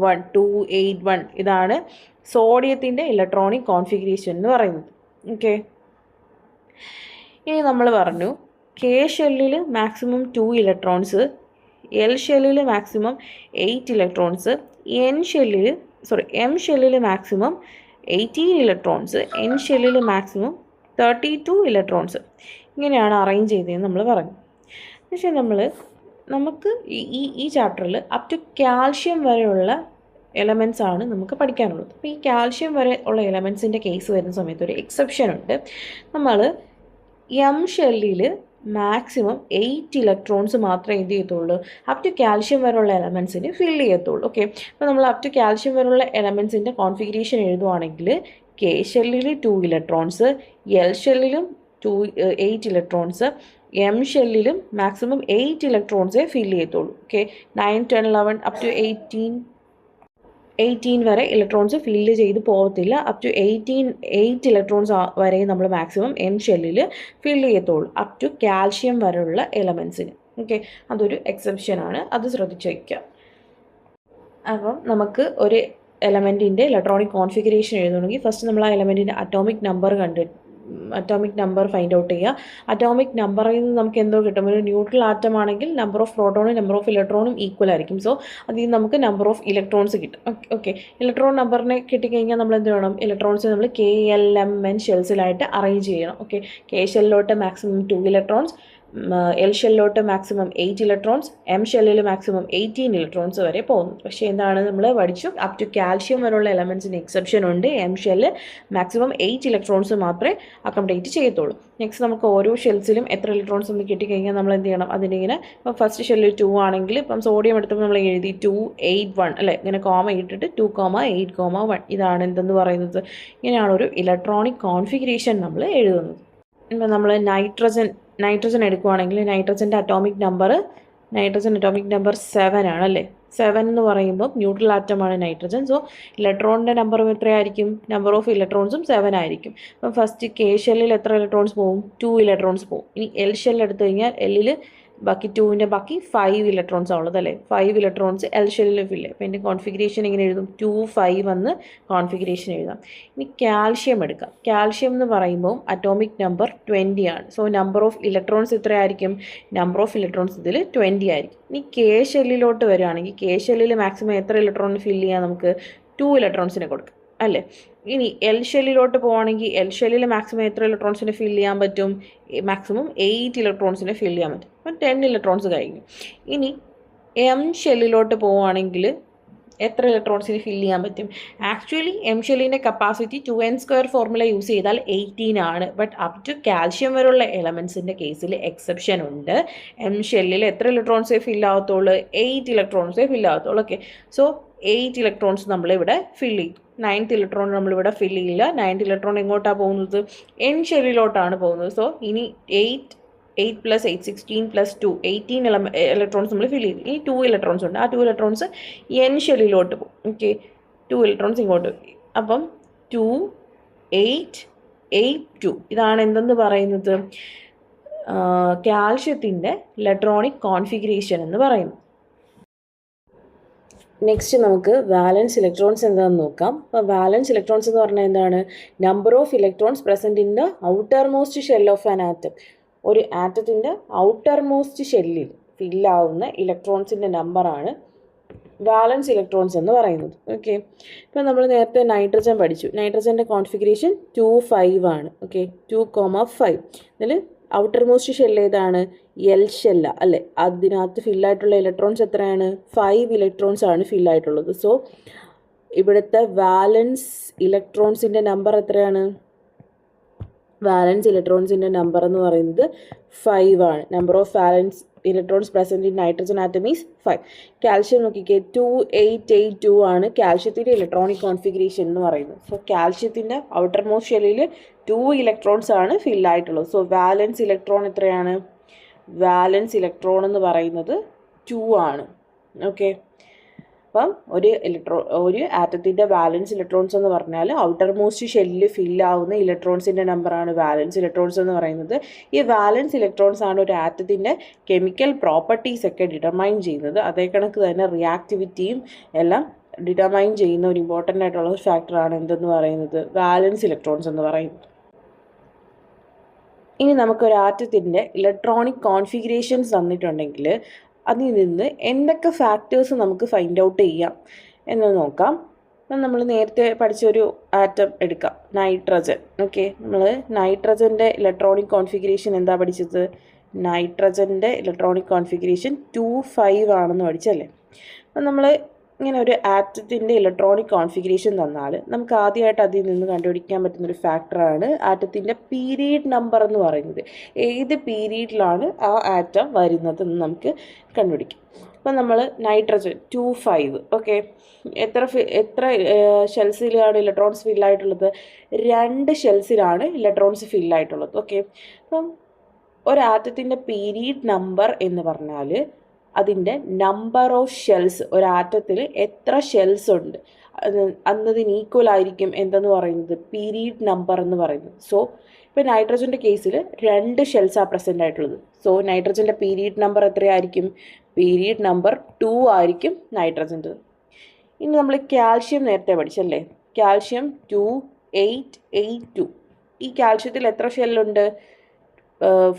1 2 8 1 ഇതാണ് സോഡിയത്തിൻ്റെ ഇലക്ട്രോണിക് കോൺഫിഗറേഷൻ എന്ന് പറയുന്നത്. ഓക്കെ, ഇനി നമ്മൾ പറഞ്ഞു K ഷെല്ലിൽ മാക്സിമം 2 ഇലക്ട്രോൺസ്, L ഷെല്ലിൽ മാക്സിമം 8 ഇലക്ട്രോൺസ്, M ഷെല്ലിൽ മാക്സിമം 18 ഇലക്ട്രോൺസ്, N ഷെല്ലിൽ മാക്സിമം 32 ഇലക്ട്രോൺസ്. ഇങ്ങനെയാണ് അറേഞ്ച് ചെയ്തതെന്ന് നമ്മൾ പറഞ്ഞു. പക്ഷേ നമുക്ക് ഈ ചാപ്റ്ററിൽ അപ് ടു കാൽഷ്യം വരെയുള്ള എലമെൻറ്റ്സ് ആണ് നമുക്ക് പഠിക്കാനുള്ളത്. അപ്പോൾ ഈ കാൽഷ്യം വരെ ഉള്ള എലമെൻറ്റ്സിൻ്റെ കേസ് വരുന്ന സമയത്ത് ഒരു എക്സെപ്ഷൻ ഉണ്ട്. നമ്മൾ M ഷെല്ലിൽ മാക്സിമം 8 ഇലക്ട്രോൺസ് മാത്രമേ എന്ത് ചെയ്യത്തുള്ളൂ? അപ് ടു കാൽഷ്യം വരെയുള്ള എലമെൻറ്റ്സിന് ഫിൽ ചെയ്യത്തുള്ളൂ. ഓക്കെ, അപ്പോൾ നമ്മൾ അപ് ടു കാൽഷ്യം വരെയുള്ള എലമെൻറ്റ്സിൻ്റെ കോൺഫിഗറേഷൻ എഴുതുവാണെങ്കിൽ K ഷെല്ലിൽ 2 ഇലക്ട്രോൺസ്, L ഷെല്ലിലും 8 ഇലക്ട്രോൺസ്, M ഷെല്ലിലും മാക്സിമം 8 ഇലക്ട്രോൺസേ ഫിൽ ചെയ്യത്തുള്ളൂ. ഓക്കെ, 9 10 11 അപ് ടു 18 വരെ ഇലക്ട്രോൺസ് ഫില്ല് ചെയ്ത് പോകത്തില്ല. അപ് ടു 8 ഇലക്ട്രോൺസ് വരെ നമ്മൾ മാക്സിമം M ഷെല്ലിൽ ഫില്ല് ചെയ്യത്തുള്ളൂ അപ് ടു കാൽഷ്യം വരെയുള്ള എലമെൻറ്റ്സിന്. ഓക്കെ, അതൊരു എക്സെപ്ഷനാണ്, അത് ശ്രദ്ധിച്ച് വയ്ക്കുക. അപ്പം നമുക്ക് ഒരു എലമെൻറ്റിൻ്റെ ഇലക്ട്രോണിക് കോൺഫിഗറേഷൻ എഴുതണമെങ്കിൽ ഫസ്റ്റ് നമ്മൾ ആ എലമെൻറ്റിൻ്റെ അറ്റോമിക് നമ്പർ ഫൈൻഡ് ഔട്ട് ചെയ്യുക. അറ്റോമിക് നമ്പറിൽ നിന്ന് നമുക്ക് എന്തോ കിട്ടും? ഒരു ന്യൂട്രൽ ആറ്റം ആണെങ്കിൽ നമ്പർ ഓഫ് പ്രോട്ടോണും നമ്പർ ഓഫ് ഇലക്ട്രോണും ഈക്വൽ ആയിരിക്കും. സോ അതിൽ നിന്ന് നമുക്ക് നമ്പർ ഓഫ് ഇലക്ട്രോൺസ് കിട്ടും. ഓക്കെ, ഇലക്ട്രോൺ നമ്പറിനെ കിട്ടിക്കഴിഞ്ഞാൽ നമ്മൾ എന്ത് വേണം? ഇലക്ട്രോൺസ് നമ്മൾ K L M N ഷെൽസിലായിട്ട് അറേഞ്ച് ചെയ്യണം. ഓക്കെ, K ഷെല്ലിലോട്ട് മാക്സിമം 2 ഇലക്ട്രോൺസ്, L ഷെല്ലിലോട്ട് മാക്സിമം 8 ഇലക്ട്രോൺസ്, M ഷെല്ലിൽ മാക്സിമം 18 ഇലക്ട്രോൺസ് വരെ പോകുന്നു. പക്ഷേ എന്താണ് നമ്മൾ പഠിച്ചു? അപ് ടു കാൽഷ്യം വരെയുള്ള എലമെൻറ്റ്സിന് എക്സെപ്ഷൻ ഉണ്ട്. M ഷെല്ല് മാക്സിമം 8 ഇലക്ട്രോൺസ് മാത്രമേ അക്കോമഡേറ്റ് ചെയ്യത്തുള്ളൂ. നെക്സ്റ്റ് നമുക്ക് ഓരോ ഷെൽസിലും എത്ര ഇലക്ട്രോൺസ് ഒന്ന് കിട്ടിക്കഴിഞ്ഞാൽ നമ്മൾ എന്ത് ചെയ്യണം? അതിനിങ്ങനെ ഇപ്പോൾ ഫസ്റ്റ് ഷെല്ലിൽ 2 ആണെങ്കിൽ ഇപ്പം സോഡിയം എടുത്തപ്പോൾ നമ്മൾ എഴുതി 2 8 1 അല്ലേ? ഇങ്ങനെ കോമ ഇട്ടിട്ട് 2, 8, 1 ഇതാണ് എന്തെന്ന് പറയുന്നത്? ഇങ്ങനെയാണ് ഒരു ഇലക്ട്രോണിക് കോൺഫിഗറേഷൻ നമ്മൾ എഴുതുന്നത്. ഇപ്പം നമ്മൾ നൈട്രജൻ എടുക്കുവാണെങ്കിൽ നൈട്രജൻ്റെ അറ്റോമിക് നമ്പർ 7 ആണ് അല്ലേ? 7 എന്ന് പറയുമ്പോൾ ന്യൂട്രൽ ആറ്റമാണ് നൈട്രജൻ. സോ ഇലക്ട്രോണിൻ്റെ നമ്പറും എത്രയായിരിക്കും? നമ്പർ ഓഫ് ഇലക്ട്രോൺസും 7 ആയിരിക്കും. അപ്പം ഫസ്റ്റ് K ഷെല്ലിൽ എത്ര ഇലക്ട്രോൺസ് പോകും? 2 ഇലക്ട്രോൺസ് പോകും. ഇനി L ഷെല്ല് എടുത്തു കഴിഞ്ഞാൽ Lൽ ബാക്കി 2ൻ്റെ ബാക്കി 5 ഇലക്ട്രോൺസ് ഉള്ളത് അല്ലേ? 5 ഇലക്ട്രോൺസ് L ഷെല്ലിൽ ഫില്ല്. അപ്പോൾ എൻ്റെ കോൺഫിഗറേഷൻ എങ്ങനെ എഴുതും? 2 5 എന്ന് കോൺഫിഗറേഷൻ എഴുതാം. ഇനി കാൽഷ്യം എടുക്കാം. കാൽഷ്യം എന്ന് പറയുമ്പോൾ അറ്റോമിക് നമ്പർ 20 ആണ്. സോ നമ്പർ ഓഫ് ഇലക്ട്രോൺസ് എത്രയായിരിക്കും? നമ്പർ ഓഫ് ഇലക്ട്രോൺസ് ഇതിൽ 20 ആയിരിക്കും. ഇനി K ഷെല്ലിലോട്ട് വരികയാണെങ്കിൽ K ഷെല്ലിൽ മാക്സിമം എത്ര ഇലക്ട്രോൺ ഫില്ല് ചെയ്യാം? നമുക്ക് 2 ഇലക്ട്രോൺസിനെ കൊടുക്കാം അല്ലേ? ഇനി L ഷെല്ലിലോട്ട് പോവുകയാണെങ്കിൽ L ഷെല്ലിൽ മാക്സിമം എത്ര ഇലക്ട്രോൺസിനെ ഫില്ല് ചെയ്യാൻ പറ്റും? മാക്സിമം 8 ഇലക്ട്രോൺസിനെ ഫില്ല് ചെയ്യാൻ പറ്റും. അപ്പം 10 ഇലക്ട്രോൺസ് കഴിഞ്ഞു. ഇനി M ഷെല്ലിലോട്ട് പോവുകയാണെങ്കിൽ എത്ര ഇലക്ട്രോൺസിന് ഫില്ല് ചെയ്യാൻ പറ്റും? ആക്ച്വലി M ഷെല്ലിൻ്റെ കപ്പാസിറ്റി 2n² ഫോർമുല യൂസ് ചെയ്താൽ 18 ആണ്. ബട്ട് അപ് ടു കാൽഷ്യം വരെയുള്ള എലമെൻസിൻ്റെ കേസിൽ എക്സെപ്ഷൻ ഉണ്ട്. M ഷെല്ലിൽ എത്ര ഇലക്ട്രോൺസേ ഫില്ല് ആവത്തുള്ളൂ? 8 ഇലക്ട്രോൺസേ ഫില്ല് ആവത്തുള്ളൂ. ഓക്കെ, സോ 8 ഇലക്ട്രോൺസ് നമ്മളിവിടെ ഫില്ല് ചെയ്തു. 9th ഇലക്ട്രോൺ നമ്മളിവിടെ ഫില്ല് ചെയ്യില്ല. 9th ഇലക്ട്രോൺ എങ്ങോട്ടാണ് പോകുന്നത്? N ഷെല്ലിലോട്ടാണ് പോകുന്നത്. സോ ഇനി 8 + 8 16 + 2 18 ഇലക്ട്രോൺസ് നമ്മൾ ഫില്ല് ചെയ്തു. ഇനി 2 ഇലക്ട്രോൺസ് ഉണ്ട്. ആ 2 ഇലക്ട്രോൺസ് N ഷെല്ലിലോട്ട് പോകും. ഓക്കെ, 2 ഇലക്ട്രോൺസ് ഇങ്ങോട്ട് പോയി. അപ്പം 2 8 8 2 ഇതാണ് എന്തെന്ന് പറയുന്നത്? കാൽഷ്യത്തിൻ്റെ ഇലക്ട്രോണിക് കോൺഫിഗറേഷൻ എന്ന് പറയുന്നത്. നെക്സ്റ്റ് നമുക്ക് വാലൻസ് ഇലക്ട്രോൺസ് എന്താണെന്ന് നോക്കാം. അപ്പോൾ വാലൻസ് ഇലക്ട്രോൺസ് എന്ന് പറഞ്ഞാൽ എന്താണ്? Number of electrons present in the outer most shell of an atom. ഒരു ആറ്റത്തിൻ്റെ ഔട്ടർ മോസ്റ്റ് ഷെല്ലിൽ ഫില്ലാവുന്ന ഇലക്ട്രോൺസിൻ്റെ നമ്പറാണ് വാലൻസ് ഇലക്ട്രോൺസ് എന്ന് പറയുന്നത്. ഓക്കെ, ഇപ്പം നമ്മൾ നേരത്തെ നൈട്രജൻ പഠിച്ചു. നൈട്രജൻ്റെ കോൺഫിഗറേഷൻ 2,5 ആണ്. ഓക്കെ, 2,5. ഇതിൽ ഔട്ടർ മോസ്റ്റ് ഷെൽ ഏതാണ്? എൽ ഷെല്ല അല്ലേ? അതിനകത്ത് ഫില്ലായിട്ടുള്ള ഇലക്ട്രോൺസ് എത്രയാണ്? 5 ഇലക്ട്രോൺസ് ആണ് ഫില്ലായിട്ടുള്ളത്. സോ ഇവിടുത്തെ വാലൻസ് ഇലക്ട്രോൺസിൻ്റെ നമ്പർ എത്രയാണ്? വാലൻസ് ഇലക്ട്രോൺസിൻ്റെ നമ്പർ എന്ന് പറയുന്നത് 5 ആണ്. Number of വാലൻസ് electrons present in nitrogen atom is 5. Calcium നോക്കിക്കേ, 2882 ആണ് കാൽഷ്യത്തിൻ്റെ ഇലക്ട്രോണിക് കോൺഫിഗറേഷൻ എന്ന് പറയുന്നത്. സോ കാൽഷ്യത്തിൻ്റെ ഔട്ടർ മോസ്റ്റ് ഷെല്ലിൽ 2 ഇലക്ട്രോൺസ് ആണ് ഫില്ലായിട്ടുള്ളത്. സോ വാലൻസ് ഇലക്ട്രോൺ എത്രയാണ്? വാലൻസ് ഇലക്ട്രോൺ എന്ന് പറയുന്നത് 2 ആണ്. ഓക്കെ, അപ്പം ഒരു ആറ്റത്തിൻ്റെ വാലൻസ് ഇലക്ട്രോൺസ് എന്ന് പറഞ്ഞാൽ ഔട്ടർ മോസ്റ്റ് ഷെല്ലിൽ ഫില്ലാവുന്ന ഇലക്ട്രോൺസിൻ്റെ നമ്പറാണ് വാലൻസ് ഇലക്ട്രോൺസ് എന്ന് പറയുന്നത്. ഈ വാലൻസ് ഇലക്ട്രോൺസ് ആണ് ഒരു ആറ്റത്തിൻ്റെ കെമിക്കൽ പ്രോപ്പർട്ടീസ് ഒക്കെ ഡിറ്റർമൈൻ ചെയ്യുന്നത്. അതേ കണക്ക് തന്നെ റിയാക്ടിവിറ്റിയും എല്ലാം ഡിറ്റർമൈൻ ചെയ്യുന്ന ഒരു ഇമ്പോർട്ടൻ്റ് ആയിട്ടുള്ള ഒരു ഫാക്ടറാണ് എന്തെന്ന് പറയുന്നത്? വാലൻസ് ഇലക്ട്രോൺസ് എന്ന് പറയുന്നത്. ഇനി നമുക്കൊരു ആറ്റത്തിൻ്റെ ഇലക്ട്രോണിക് കോൺഫിഗറേഷൻസ് തന്നിട്ടുണ്ടെങ്കിൽ അതിൽ നിന്ന് എന്തൊക്കെ ഫാക്ടേഴ്സ് നമുക്ക് ഫൈൻഡ് ഔട്ട് ചെയ്യാം എന്ന് നോക്കാം. അപ്പം നമ്മൾ നേരത്തെ പഠിച്ചൊരു ആറ്റം എടുക്കാം, നൈട്രജൻ. ഓക്കെ, നമ്മൾ നൈട്രജൻ്റെ ഇലക്ട്രോണിക് കോൺഫിഗറേഷൻ എന്താ പഠിച്ചത്? നൈട്രജൻ്റെ ഇലക്ട്രോണിക് കോൺഫിഗറേഷൻ 2,5 ആണെന്ന് പഠിച്ചല്ലേ? അപ്പം നമ്മൾ ഇങ്ങനെ ഒരു ആറ്റത്തിൻ്റെ ഇലക്ട്രോണിക് കോൺഫിഗറേഷൻ തന്നാൽ നമുക്ക് ആദ്യമായിട്ട് അതിൽ നിന്ന് കണ്ടുപിടിക്കാൻ പറ്റുന്നൊരു ഫാക്ടറാണ് ആറ്റത്തിൻ്റെ പീരീഡ് നമ്പർ എന്ന് പറയുന്നത്. ഏത് പീരീഡിലാണ് ആ ആറ്റം വരുന്നതെന്ന് നമുക്ക് കണ്ടുപിടിക്കാം. അപ്പം നമ്മൾ നൈട്രജൻ 2,5. ഓക്കെ, എത്ര ഷെൽസിലാണ് ഇലക്ട്രോൺസ് ഫില്ലായിട്ടുള്ളത്? 2 ഷെൽസിലാണ് ഇലക്ട്രോൺസ് ഫില്ലായിട്ടുള്ളത്. ഓക്കെ, അപ്പം ഒരാറ്റത്തിൻ്റെ പീരീഡ് നമ്പർ എന്ന് പറഞ്ഞാൽ അതിൻ്റെ നമ്പർ ഓഫ് ഷെൽസ്, ഒരാറ്റത്തിൽ എത്ര ഷെൽസ് ഉണ്ട് എന്നതിന് ഈക്വൽ ആയിരിക്കും എന്തെന്ന് പറയുന്നത്? പീരീഡ് നമ്പർ എന്ന് പറയുന്നത്. സോ ഇപ്പോൾ നൈട്രജൻ്റെ കേസിൽ 2 ഷെൽസാണ് പ്രസൻ്റ് ആയിട്ടുള്ളത്. സോ നൈട്രജൻ്റെ പീരീഡ് നമ്പർ എത്രയായിരിക്കും? പീരീഡ് നമ്പർ 2 ആയിരിക്കും നൈട്രജൻ്റെ. ഇനി നമ്മൾ കാൽഷ്യം നേരത്തെ പഠിച്ചല്ലേ? കാൽഷ്യം 2882. ഈ കാൽഷ്യത്തിൽ എത്ര ഷെല്ലുണ്ട്?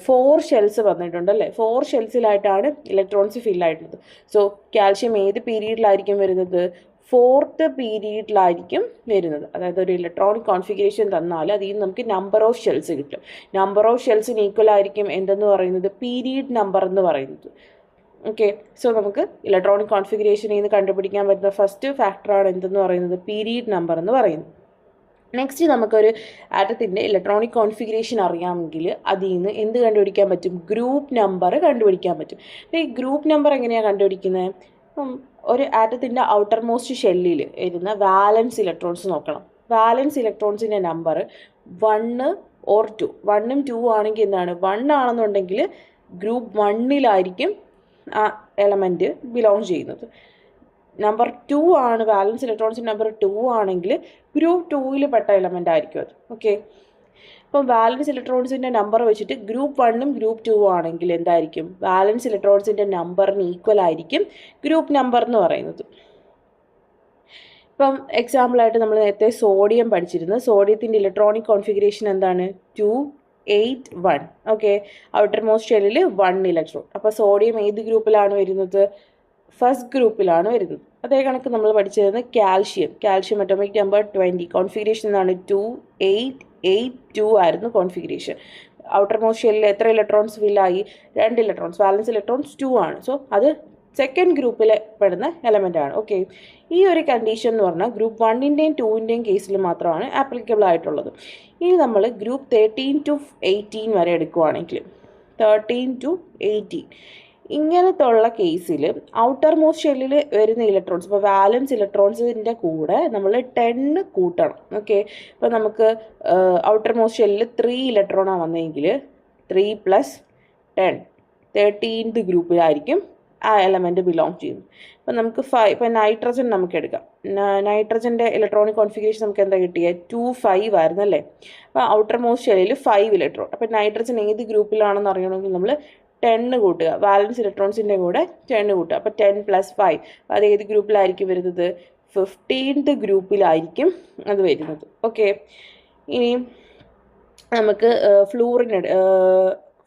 4 ഷെൽസ് വന്നിട്ടുണ്ടല്ലേ? 4 ഷെൽസിലായിട്ടാണ് ഇലക്ട്രോൺസ് ഫില്ലായിട്ടുള്ളത്. സോ കാൽഷ്യം ഏത് പീരീഡിലായിരിക്കും വരുന്നത്? 4th പീരീഡിലായിരിക്കും വരുന്നത്. അതായത് ഒരു ഇലക്ട്രോണിക് കോൺഫിഗറേഷൻ തന്നാൽ അതിൽ നിന്ന് നമുക്ക് നമ്പർ ഓഫ് ഷെൽസ് കിട്ടും. നമ്പർ ഓഫ് ഷെൽസിന് ഈക്വൽ ആയിരിക്കും എന്തെന്ന് പറയുന്നത്? പീരീഡ് നമ്പർ എന്ന് പറയുന്നത്. ഓക്കെ, സോ നമുക്ക് ഇലക്ട്രോണിക് കോൺഫിഗറേഷനിൽ നിന്ന് കണ്ടുപിടിക്കാൻ പറ്റുന്ന ഫസ്റ്റ് ഫാക്ടറാണ് എന്തെന്ന് പറയുന്നത്? പീരീഡ് നമ്പർ എന്ന് പറയുന്നത്. നെക്സ്റ്റ് നമുക്കൊരു ആറ്റത്തിൻ്റെ ഇലക്ട്രോണിക് കോൺഫിഗറേഷൻ അറിയാമെങ്കിൽ അതിൽ നിന്ന് എന്ത് കണ്ടുപിടിക്കാൻ പറ്റും? ഗ്രൂപ്പ് നമ്പർ കണ്ടുപിടിക്കാൻ പറ്റും. അപ്പോൾ ഈ ഗ്രൂപ്പ് നമ്പർ എങ്ങനെയാണ് കണ്ടുപിടിക്കുന്നത്? ഒരു ആറ്റത്തിൻ്റെ ഔട്ടർ മോസ്റ്റ് ഷെല്ലിൽ വരുന്ന വാലൻസ് ഇലക്ട്രോൺസ് നോക്കണം. വാലൻസ് ഇലക്ട്രോൺസിൻ്റെ നമ്പർ 1 or 2. 1ഉം 2 ആണെങ്കിൽ എന്താണ്? 1 ആണെന്നുണ്ടെങ്കിൽ ഗ്രൂപ്പ് 1ലായിരിക്കും ആ എലമെൻറ്റ് ബിലോങ് ചെയ്യുന്നത്. നമ്പർ 2 ആണ്, വാലൻസ് ഇലക്ട്രോൺസിൻ്റെ നമ്പർ 2 ആണെങ്കിൽ ഗ്രൂപ്പ് 2ൽ പെട്ട എലമെൻ്റ് ആയിരിക്കും അത്. ഓക്കെ, അപ്പം വാലൻസ് ഇലക്ട്രോൺസിൻ്റെ നമ്പർ വെച്ചിട്ട് ഗ്രൂപ്പ് 1ഉം ഗ്രൂപ്പ് 2 ആണെങ്കിൽ എന്തായിരിക്കും? വാലൻസ് ഇലക്ട്രോൺസിൻ്റെ നമ്പറിന് ഈക്വൽ ആയിരിക്കും ഗ്രൂപ്പ് നമ്പർ എന്ന് പറയുന്നത്. ഇപ്പം എക്സാമ്പിളായിട്ട് നമ്മൾ നേരത്തെ സോഡിയം പഠിച്ചിരുന്നു. സോഡിയത്തിൻ്റെ ഇലക്ട്രോണിക് കോൺഫിഗറേഷൻ എന്താണ്? 281. ഓക്കെ, ഔട്ടർ മോസ്റ്റ് ഷെല്ലിൽ 1 ഇലക്ട്രോൺ. അപ്പോൾ സോഡിയം ഏത് ഗ്രൂപ്പിലാണ് വരുന്നത്? ഫസ്റ്റ് ഗ്രൂപ്പിലാണ് വരുന്നത്. അതേ കണക്ക് നമ്മൾ പഠിച്ചിരുന്നത് കാൽഷ്യം അറ്റോമിക് നമ്പർ 20. കോൺഫിഗറേഷൻ എന്നാണ് 2882 ആയിരുന്നു കോൺഫിഗറേഷൻ. ഔട്ടർ മോസ്റ്റ് ഷെല്ലിൽ എത്ര ഇലക്ട്രോൺസ് ഫില്ലായി? 2 ഇലക്ട്രോൺസ്. വാലൻസ് ഇലക്ട്രോൺസ് 2 ആണ്. സോ അത് സെക്കൻഡ് ഗ്രൂപ്പിൽ പെടുന്ന എലമെൻ്റ് ആണ്. ഓക്കെ, ഈ ഒരു കണ്ടീഷൻ എന്ന് പറഞ്ഞാൽ ഗ്രൂപ്പ് 1ൻ്റെയും 2ൻ്റെയും കേസിൽ മാത്രമാണ് ആപ്ലിക്കബിൾ ആയിട്ടുള്ളത്. ഇനി നമ്മൾ ഗ്രൂപ്പ് 13 to 18 വരെ എടുക്കുവാണെങ്കിൽ 13 to 18 ഇങ്ങനത്തെ ഉള്ള കേസിൽ ഔട്ടർ മോസ്റ്റ് ഷെല്ലിൽ വരുന്ന ഇലക്ട്രോൺസ്, ഇപ്പോൾ വാലൻസ് ഇലക്ട്രോൺസിൻ്റെ കൂടെ നമ്മൾ 10 കൂട്ടണം. ഓക്കെ, ഇപ്പോൾ നമുക്ക് ഔട്ടർ മോസ്റ്റ് ഷെല്ലിൽ 3 ഇലക്ട്രോണാണ് വന്നതെങ്കിൽ 3 + 10 13th ഗ്രൂപ്പിലായിരിക്കും ആ എലമെൻറ്റ് ബിലോങ് ചെയ്യുന്നത്. അപ്പോൾ നമുക്ക് ഇപ്പോൾ നൈട്രജൻ നമുക്ക് എടുക്കാം. നൈട്രജൻ്റെ ഇലക്ട്രോണിക് കോൺഫിഗറേഷൻ നമുക്ക് എന്താ കിട്ടിയത്? 2,5 ആയിരുന്നു അല്ലേ? അപ്പോൾ ഔട്ടർ മോസ്റ്റ് ഷെല്ലിൽ 5 ഇലക്ട്രോൺ. അപ്പോൾ നൈട്രജൻ ഏത് ഗ്രൂപ്പിലാണെന്ന് അറിയണമെങ്കിൽ നമ്മൾ 10 കൂട്ടുക. വാലൻസ് ഇലക്ട്രോൺസിൻ്റെ കൂടെ 10 കൂട്ടുക. അപ്പോൾ 10 + 5, അത് ഏത് ഗ്രൂപ്പിലായിരിക്കും വരുന്നത്? 15th ഗ്രൂപ്പിലായിരിക്കും അത് വരുന്നത്. ഓക്കെ, ഇനി നമുക്ക്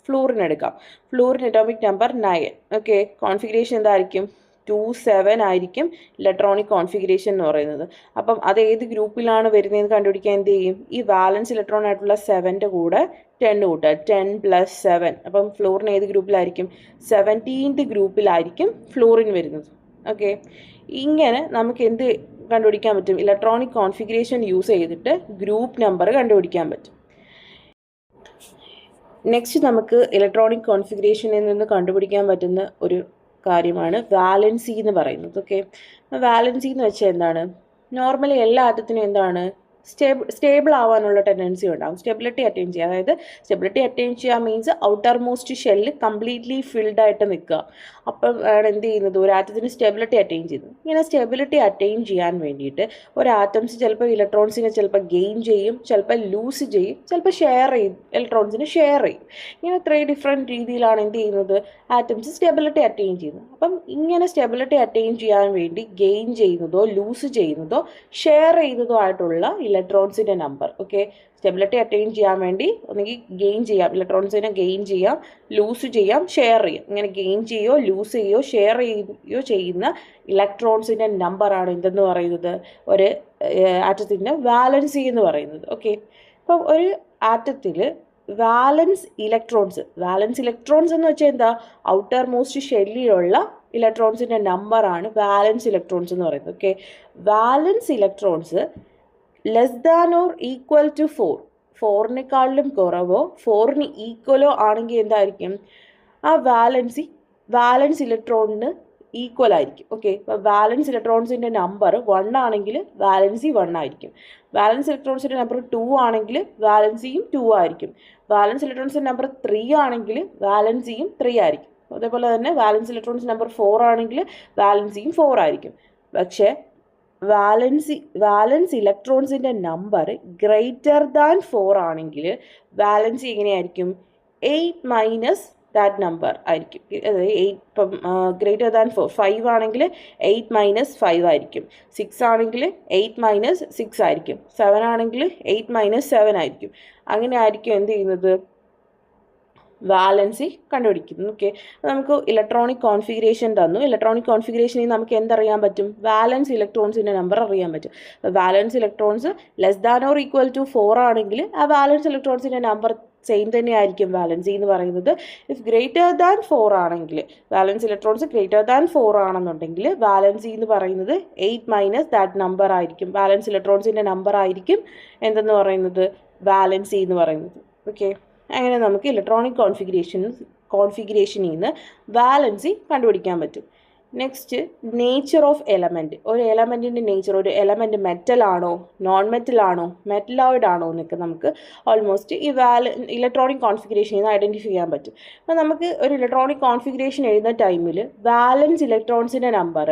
ഫ്ലൂറിൻ എടുക്കാം. Fluorine atomic number 9. Okay, configuration എന്തായിരിക്കും? 2 7 ആയിരിക്കും ഇലക്ട്രോണിക് കോൺഫിഗറേഷൻ എന്ന് പറയുന്നത്. അപ്പം അത് ഏത് ഗ്രൂപ്പിലാണ് വരുന്നതെന്ന് കണ്ടുപിടിക്കാൻ എന്ത് ചെയ്യും? ഈ വാലൻസ് ഇലക്ട്രോൺ ആയിട്ടുള്ള 7ൻ്റെ കൂടെ 10 കൂട്ടുക. 10 + 7. അപ്പം ഫ്ലൂറിൻ ഏത് ഗ്രൂപ്പിലായിരിക്കും? 17th ഗ്രൂപ്പിലായിരിക്കും ഫ്ലൂറിൻ വരുന്നത്. ഓക്കെ, ഇങ്ങനെ നമുക്ക് എന്ത് കണ്ടുപിടിക്കാൻ പറ്റും? ഇലക്ട്രോണിക് കോൺഫിഗറേഷൻ യൂസ് ചെയ്തിട്ട് ഗ്രൂപ്പ് നമ്പർ കണ്ടുപിടിക്കാൻ പറ്റും. നെക്സ്റ്റ് നമുക്ക് ഇലക്ട്രോണിക് കോൺഫിഗറേഷനിൽ നിന്ന് കണ്ടുപിടിക്കാൻ പറ്റുന്ന ഒരു കാര്യമാണ് വാലൻസി എന്ന് പറയുന്നത്. ഓക്കെ, വാലൻസി എന്ന് വെച്ചാൽ എന്താണ്? നോർമലി എല്ലാ ആറ്റത്തിനും എന്താണ്? സ്റ്റേബിൾ ആവാനുള്ള ടെൻഡൻസി ഉണ്ടാകും. സ്റ്റെബിലിറ്റി അറ്റൈൻ ചെയ്യുക, അതായത് സ്റ്റെബിലിറ്റി അറ്റൈൻ ചെയ്യുക means outer most shell completely filled ആയിട്ട് നിൽക്കുക. അപ്പം ആണ് എന്ത് ചെയ്യുന്നത്? ഒരു ആറ്റത്തിന് സ്റ്റെബിലിറ്റി അറ്റൈൻ ചെയ്യുന്നത്. ഇങ്ങനെ സ്റ്റെബിലിറ്റി അറ്റൈൻ ചെയ്യാൻ വേണ്ടിയിട്ട് ഒരു ആറ്റംസ് ചിലപ്പോൾ ഇലക്ട്രോൺസിനെ ചിലപ്പോൾ ഗെയിൻ ചെയ്യും, ചിലപ്പോൾ ലൂസ് ചെയ്യും, ചിലപ്പോൾ ഷെയർ ചെയ്യും, ഇലക്ട്രോൺസിനെ ഷെയർ ചെയ്യും. ഇങ്ങനെ 3 ഡിഫറെൻറ്റ് രീതിയിലാണ് എന്ത് ചെയ്യുന്നത്? ആറ്റംസ് സ്റ്റെബിലിറ്റി അറ്റൈൻ ചെയ്യുന്നത്. അപ്പം ഇങ്ങനെ സ്റ്റെബിലിറ്റി അറ്റൈൻ ചെയ്യാൻ വേണ്ടി ഗെയിൻ ചെയ്യുന്നതോ ലൂസ് ചെയ്യുന്നതോ ഷെയർ ചെയ്യുന്നതോ ആയിട്ടുള്ള ഇലക്ട്രോൺസിൻ്റെ നമ്പർ. ഓക്കെ, സ്റ്റെബിലിറ്റി അറ്റൈൻ ചെയ്യാൻ വേണ്ടി ഒന്നെങ്കിൽ ഗെയിൻ ചെയ്യാം, ഇലക്ട്രോൺസിനെ ഗെയിൻ ചെയ്യാം, ലൂസ് ചെയ്യാം, ഷെയർ ചെയ്യാം. ഇങ്ങനെ ഗെയിൻ ചെയ്യുകയോ ലൂസ് ചെയ്യുകയോ ഷെയർ ചെയ്യുകയോ ചെയ്യുന്ന ഇലക്ട്രോൺസിൻ്റെ നമ്പറാണ് എന്തെന്ന് പറയുന്നത്? ഒരു ആറ്റത്തിൻ്റെ വാലൻസി എന്ന് പറയുന്നത്. ഓക്കെ, അപ്പം ഒരു ആറ്റത്തിൽ വാലൻസ് ഇലക്ട്രോൺസ് എന്ന് വെച്ചാൽ എന്താ? ഔട്ടർ മോസ്റ്റ് ഷെല്ലിലുള്ള ഇലക്ട്രോൺസിൻ്റെ നമ്പറാണ് വാലൻസ് ഇലക്ട്രോൺസ് എന്ന് പറയുന്നത്. Okay, valence electrons less than or equal to 4, 4-നെക്കാളിലും കുറവോ 4-ന് ഈക്വലോ ആണെങ്കിൽ എന്തായിരിക്കും? ആ വാലൻസ് ഇലക്ട്രോണിന് ഈക്വൽ ആയിരിക്കും. ഓക്കെ, അപ്പോൾ വാലൻസ് ഇലക്ട്രോൺസിൻ്റെ നമ്പർ 1 ആണെങ്കിൽ വാലൻസി 1 ആയിരിക്കും. വാലൻസ് ഇലക്ട്രോൺസിൻ്റെ നമ്പർ 2 ആണെങ്കിൽ വാലൻസിയും 2 ആയിരിക്കും. വാലൻസ് ഇലക്ട്രോൺസിൻ്റെ നമ്പർ 3 ആണെങ്കിൽ വാലൻസിയും 3 ആയിരിക്കും. അതേപോലെ തന്നെ വാലൻസ് ഇലക്ട്രോൺസ് നമ്പർ 4 ആണെങ്കിൽ വാലൻസിയും 4 ആയിരിക്കും. പക്ഷേ വാലൻസ് ഇലക്ട്രോൺസിൻ്റെ നമ്പർ ഗ്രേറ്റർ ദാൻ 4 ആണെങ്കിൽ വാലൻസി എങ്ങനെയായിരിക്കും? 8 - ദാറ്റ് നമ്പർ ആയിരിക്കും. അതായത് 8 ഇപ്പം ഗ്രേറ്റർ ദാൻ 4, 5 ആണെങ്കിൽ 8 - 5 ആയിരിക്കും. 6 ആണെങ്കിൽ 8 - 6 ആയിരിക്കും. 7 ആണെങ്കിൽ 8 - 7 ആയിരിക്കും. അങ്ങനെ ആയിരിക്കും എന്ത് ചെയ്യുന്നത്? വാലൻസി കണ്ടുപിടിക്കുന്നു. ഓക്കെ, നമുക്ക് ഇലക്ട്രോണിക് കോൺഫിഗറേഷൻ തന്നു. ഇലക്ട്രോണിക് കോൺഫിഗറേഷനിൽ നമുക്ക് എന്തറിയാൻ പറ്റും? വാലൻസ് ഇലക്ട്രോൺസിൻ്റെ നമ്പർ അറിയാൻ പറ്റും. Valence electrons less than or equal to 4 ആണെങ്കിൽ ആ വാലൻസ് ഇലക്ട്രോൺസിൻ്റെ നമ്പർ സെയിം തന്നെ ആയിരിക്കും വാലൻസി എന്ന് പറയുന്നത്. ഇഫ് ഗ്രേറ്റർ ദാൻ 4 ആണെങ്കിൽ, വാലൻസ് ഇലക്ട്രോൺസ് ഗ്രേറ്റർ ദാൻ 4 ആണെന്നുണ്ടെങ്കിൽ വാലൻസി എന്ന് പറയുന്നത് 8 - ദാറ്റ് നമ്പർ ആയിരിക്കും. വാലൻസ് ഇലക്ട്രോൺസിൻ്റെ നമ്പർ ആയിരിക്കും എന്തെന്ന് പറയുന്നത്? വാലൻസി എന്ന് പറയുന്നത്. ഓക്കെ, അങ്ങനെ നമുക്ക് ഇലക്ട്രോണിക് കോൺഫിഗറേഷനിൽ നിന്ന് വാലൻസി കണ്ടുപിടിക്കാൻ പറ്റും. Next, nature of element. ഒരു എലമെൻറ്റിൻ്റെ നേച്ചർ, ഒരു എലമെൻറ്റ് മെറ്റലാണോ നോൺ മെറ്റലാണോ മെറ്റലോയിഡ് ആണോ എന്നൊക്കെ നമുക്ക് ഓൾമോസ്റ്റ് ഈ ഇലക്ട്രോണിക് കോൺഫിഗറേഷനിൽ നിന്ന് ഐഡൻറ്റിഫൈ ചെയ്യാൻ പറ്റും. അപ്പോൾ നമുക്ക് ഒരു ഇലക്ട്രോണിക് കോൺഫിഗറേഷൻ എഴുതുന്ന ടൈമിൽ വാലൻസ് ഇലക്ട്രോൺസിൻ്റെ നമ്പർ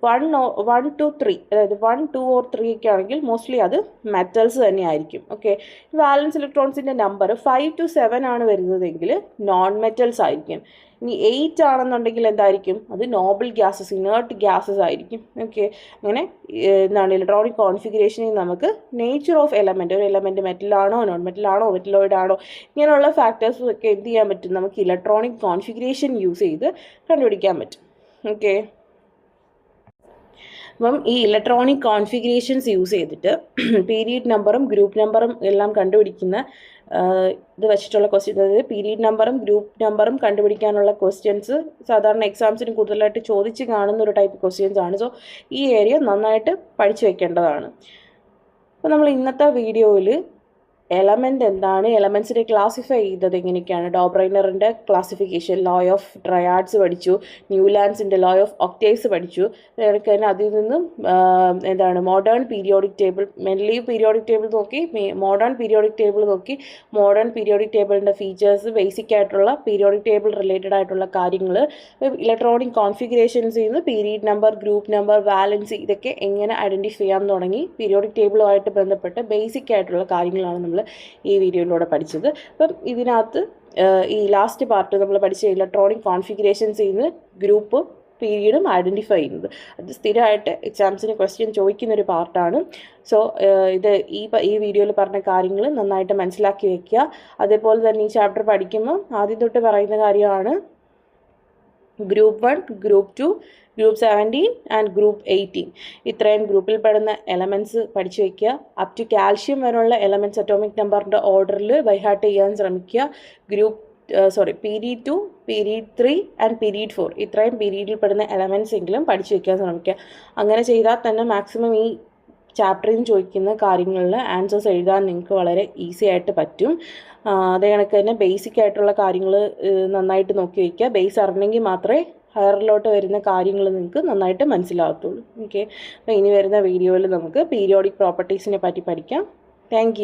1 to 3, അതായത് 1, 2 or 3 ഒക്കെ ആണെങ്കിൽ മോസ്റ്റ്ലി അത് മെറ്റൽസ് തന്നെ ആയിരിക്കും. ഓക്കെ, വാലൻസ് ഇലക്ട്രോൺസിൻ്റെ നമ്പർ 5 to 7 ആണ് വരുന്നതെങ്കിൽ നോൺ മെറ്റൽസ് ആയിരിക്കും. ഇനി 8 ആണെന്നുണ്ടെങ്കിൽ എന്തായിരിക്കും? അത് നോബിൾ ഗ്യാസസ്, ഇനേർട്ട് ഗ്യാസസ് ആയിരിക്കും. ഓക്കെ, അങ്ങനെ എന്താണ് ഇലക്ട്രോണിക് കോൺഫിഗറേഷനിൽ നമുക്ക് നേച്ചർ ഓഫ് എലമെൻറ്റ്, ഒരു എലമെൻറ്റ് മെറ്റലാണോ നോൺ മെറ്റലാണോ മെറ്റലോയിഡ് ആണോ ഇങ്ങനെയുള്ള ഫാക്ടേഴ്സ് ഒക്കെ എന്ത് ചെയ്യാൻ പറ്റും? നമുക്ക് ഇലക്ട്രോണിക് കോൺഫിഗറേഷൻ യൂസ് ചെയ്ത് കണ്ടുപിടിക്കാൻ പറ്റും. ഓക്കെ, അപ്പം ഈ ഇലക്ട്രോണിക് കോൺഫിഗറേഷൻസ് യൂസ് ചെയ്തിട്ട് പീരീഡ് നമ്പറും ഗ്രൂപ്പ് നമ്പറും എല്ലാം കണ്ടുപിടിക്കുന്ന ഇത് വെച്ചിട്ടുള്ള ക്വസ്റ്റ്യൻ, അതായത് പീരീഡ് നമ്പറും ഗ്രൂപ്പ് നമ്പറും കണ്ടുപിടിക്കാനുള്ള ക്വസ്റ്റ്യൻസ് സാധാരണ എക്സാംസിന് കൂടുതലായിട്ട് ചോദിച്ച് കാണുന്ന ഒരു ടൈപ്പ് ക്വസ്റ്റ്യൻസ് ആണ്. സോ ഈ ഏരിയ നന്നായിട്ട് പഠിച്ചു വെക്കേണ്ടതാണ്. അപ്പോൾ നമ്മൾ ഇന്നത്തെ വീഡിയോയിൽ എലമെൻ്റ് എന്താണ്, എലമെൻസിനെ ക്ലാസിഫൈ ചെയ്തത് എങ്ങനെയൊക്കെയാണ്, ഡോബ്രൈനറിൻ്റെ ക്ലാസിഫിക്കേഷൻ, ലോ ഓഫ് ട്രയാഡ്സ് പഠിച്ചു, ന്യൂലാൻഡ്സിൻ്റെ ലോ ഓഫ് ഒക്ടേവ്സ് പഠിച്ചു. നമുക്ക് തന്നെ അതിൽ നിന്നും എന്താണ് മോഡേൺ പീരിയോഡിക് ടേബിൾ, മെൻലി പീരിയോഡിക് ടേബിൾ നോക്കി, മോഡേൺ പീരിയോഡിക് ടേബിൾ നോക്കി, മോഡേൺ പീരിയോഡിക് ടേബിളിൻ്റെ ഫീച്ചേഴ്സ്, ബേസിക് ആയിട്ടുള്ള പീരിയോഡിക് ടേബിൾ റിലേറ്റഡ് ആയിട്ടുള്ള കാര്യങ്ങൾ, ഇലക്ട്രോണിക് കോൺഫിഗറേഷൻസ് നിന്ന് period number, group number, valency ഇതൊക്കെ എങ്ങനെ ഐഡൻറ്റിഫൈ ചെയ്യാൻ തുടങ്ങി, പീരിയോഡിക് ടേബിളുമായിട്ട് ബന്ധപ്പെട്ട് ബേസിക് ആയിട്ടുള്ള കാര്യങ്ങളാണ് നമ്മൾ ഈ വീഡിയോയിലൂടെ പഠിച്ചത്. അപ്പം ഇതിനകത്ത് ഈ ലാസ്റ്റ് പാർട്ട് നമ്മൾ പഠിച്ച ഇലക്ട്രോണിക് കോൺഫിഗറേഷൻസ് നിന്ന് ഗ്രൂപ്പ് പീരീഡും ഐഡൻറ്റിഫൈ ചെയ്യുന്നത്. അത് സ്ഥിരമായിട്ട് എക്സാംസിന് ക്വസ്റ്റ്യൻ ചോദിക്കുന്നൊരു പാർട്ടാണ്. സോ ഇത് ഈ വീഡിയോയിൽ പറഞ്ഞ കാര്യങ്ങൾ നന്നായിട്ട് മനസ്സിലാക്കി വെക്കുക. അതേപോലെ തന്നെ ഈ ചാപ്റ്റർ പഠിക്കുമ്പോൾ ആദ്യം തൊട്ട് പറയുന്ന കാര്യമാണ് group 1, group 2, group 17 and group 18 ഇത്രയും ഗ്രൂപ്പിൽ പെടുന്ന എലമെൻറ്റ്സ് പഠിച്ചു വയ്ക്കുക. അപ് ടു കാൽഷ്യം വരെയുള്ള എലമെൻറ്റ്സ് അറ്റോമിക് നമ്പറിൻ്റെ ഓർഡറിൽ ബൈഹാർട്ട് ചെയ്യാൻ ശ്രമിക്കുക. പീരീഡ് 2, പീരീഡ് 3 ആൻഡ് പീരീഡ് 4 ഇത്രയും പീരീഡിൽ പെടുന്ന എലമെൻറ്റ്സ് എങ്കിലും പഠിച്ചു വയ്ക്കാൻ ശ്രമിക്കുക. അങ്ങനെ ചെയ്താൽ തന്നെ മാക്സിമം ഈ ചാപ്റ്ററിൽ നിന്ന് ചോദിക്കുന്ന കാര്യങ്ങളിൽ ആൻസേഴ്സ് എഴുതാൻ നിങ്ങൾക്ക് വളരെ ഈസി ആയിട്ട് പറ്റും. അതേ കണക്ക് തന്നെ ബേസിക് ആയിട്ടുള്ള കാര്യങ്ങൾ നന്നായിട്ട് നോക്കി വയ്ക്കുക. ബേസ് അറിഞ്ഞെങ്കിൽ മാത്രമേ ഹയറിലോട്ട് വരുന്ന കാര്യങ്ങൾ നിങ്ങൾക്ക് നന്നായിട്ട് മനസ്സിലാകത്തുള്ളൂ. ഓക്കെ, അപ്പോൾ ഇനി വരുന്ന വീഡിയോയിൽ നമുക്ക് പീരിയോഡിക് പ്രോപ്പർട്ടീസിനെ പറ്റി പഠിക്കാം. താങ്ക്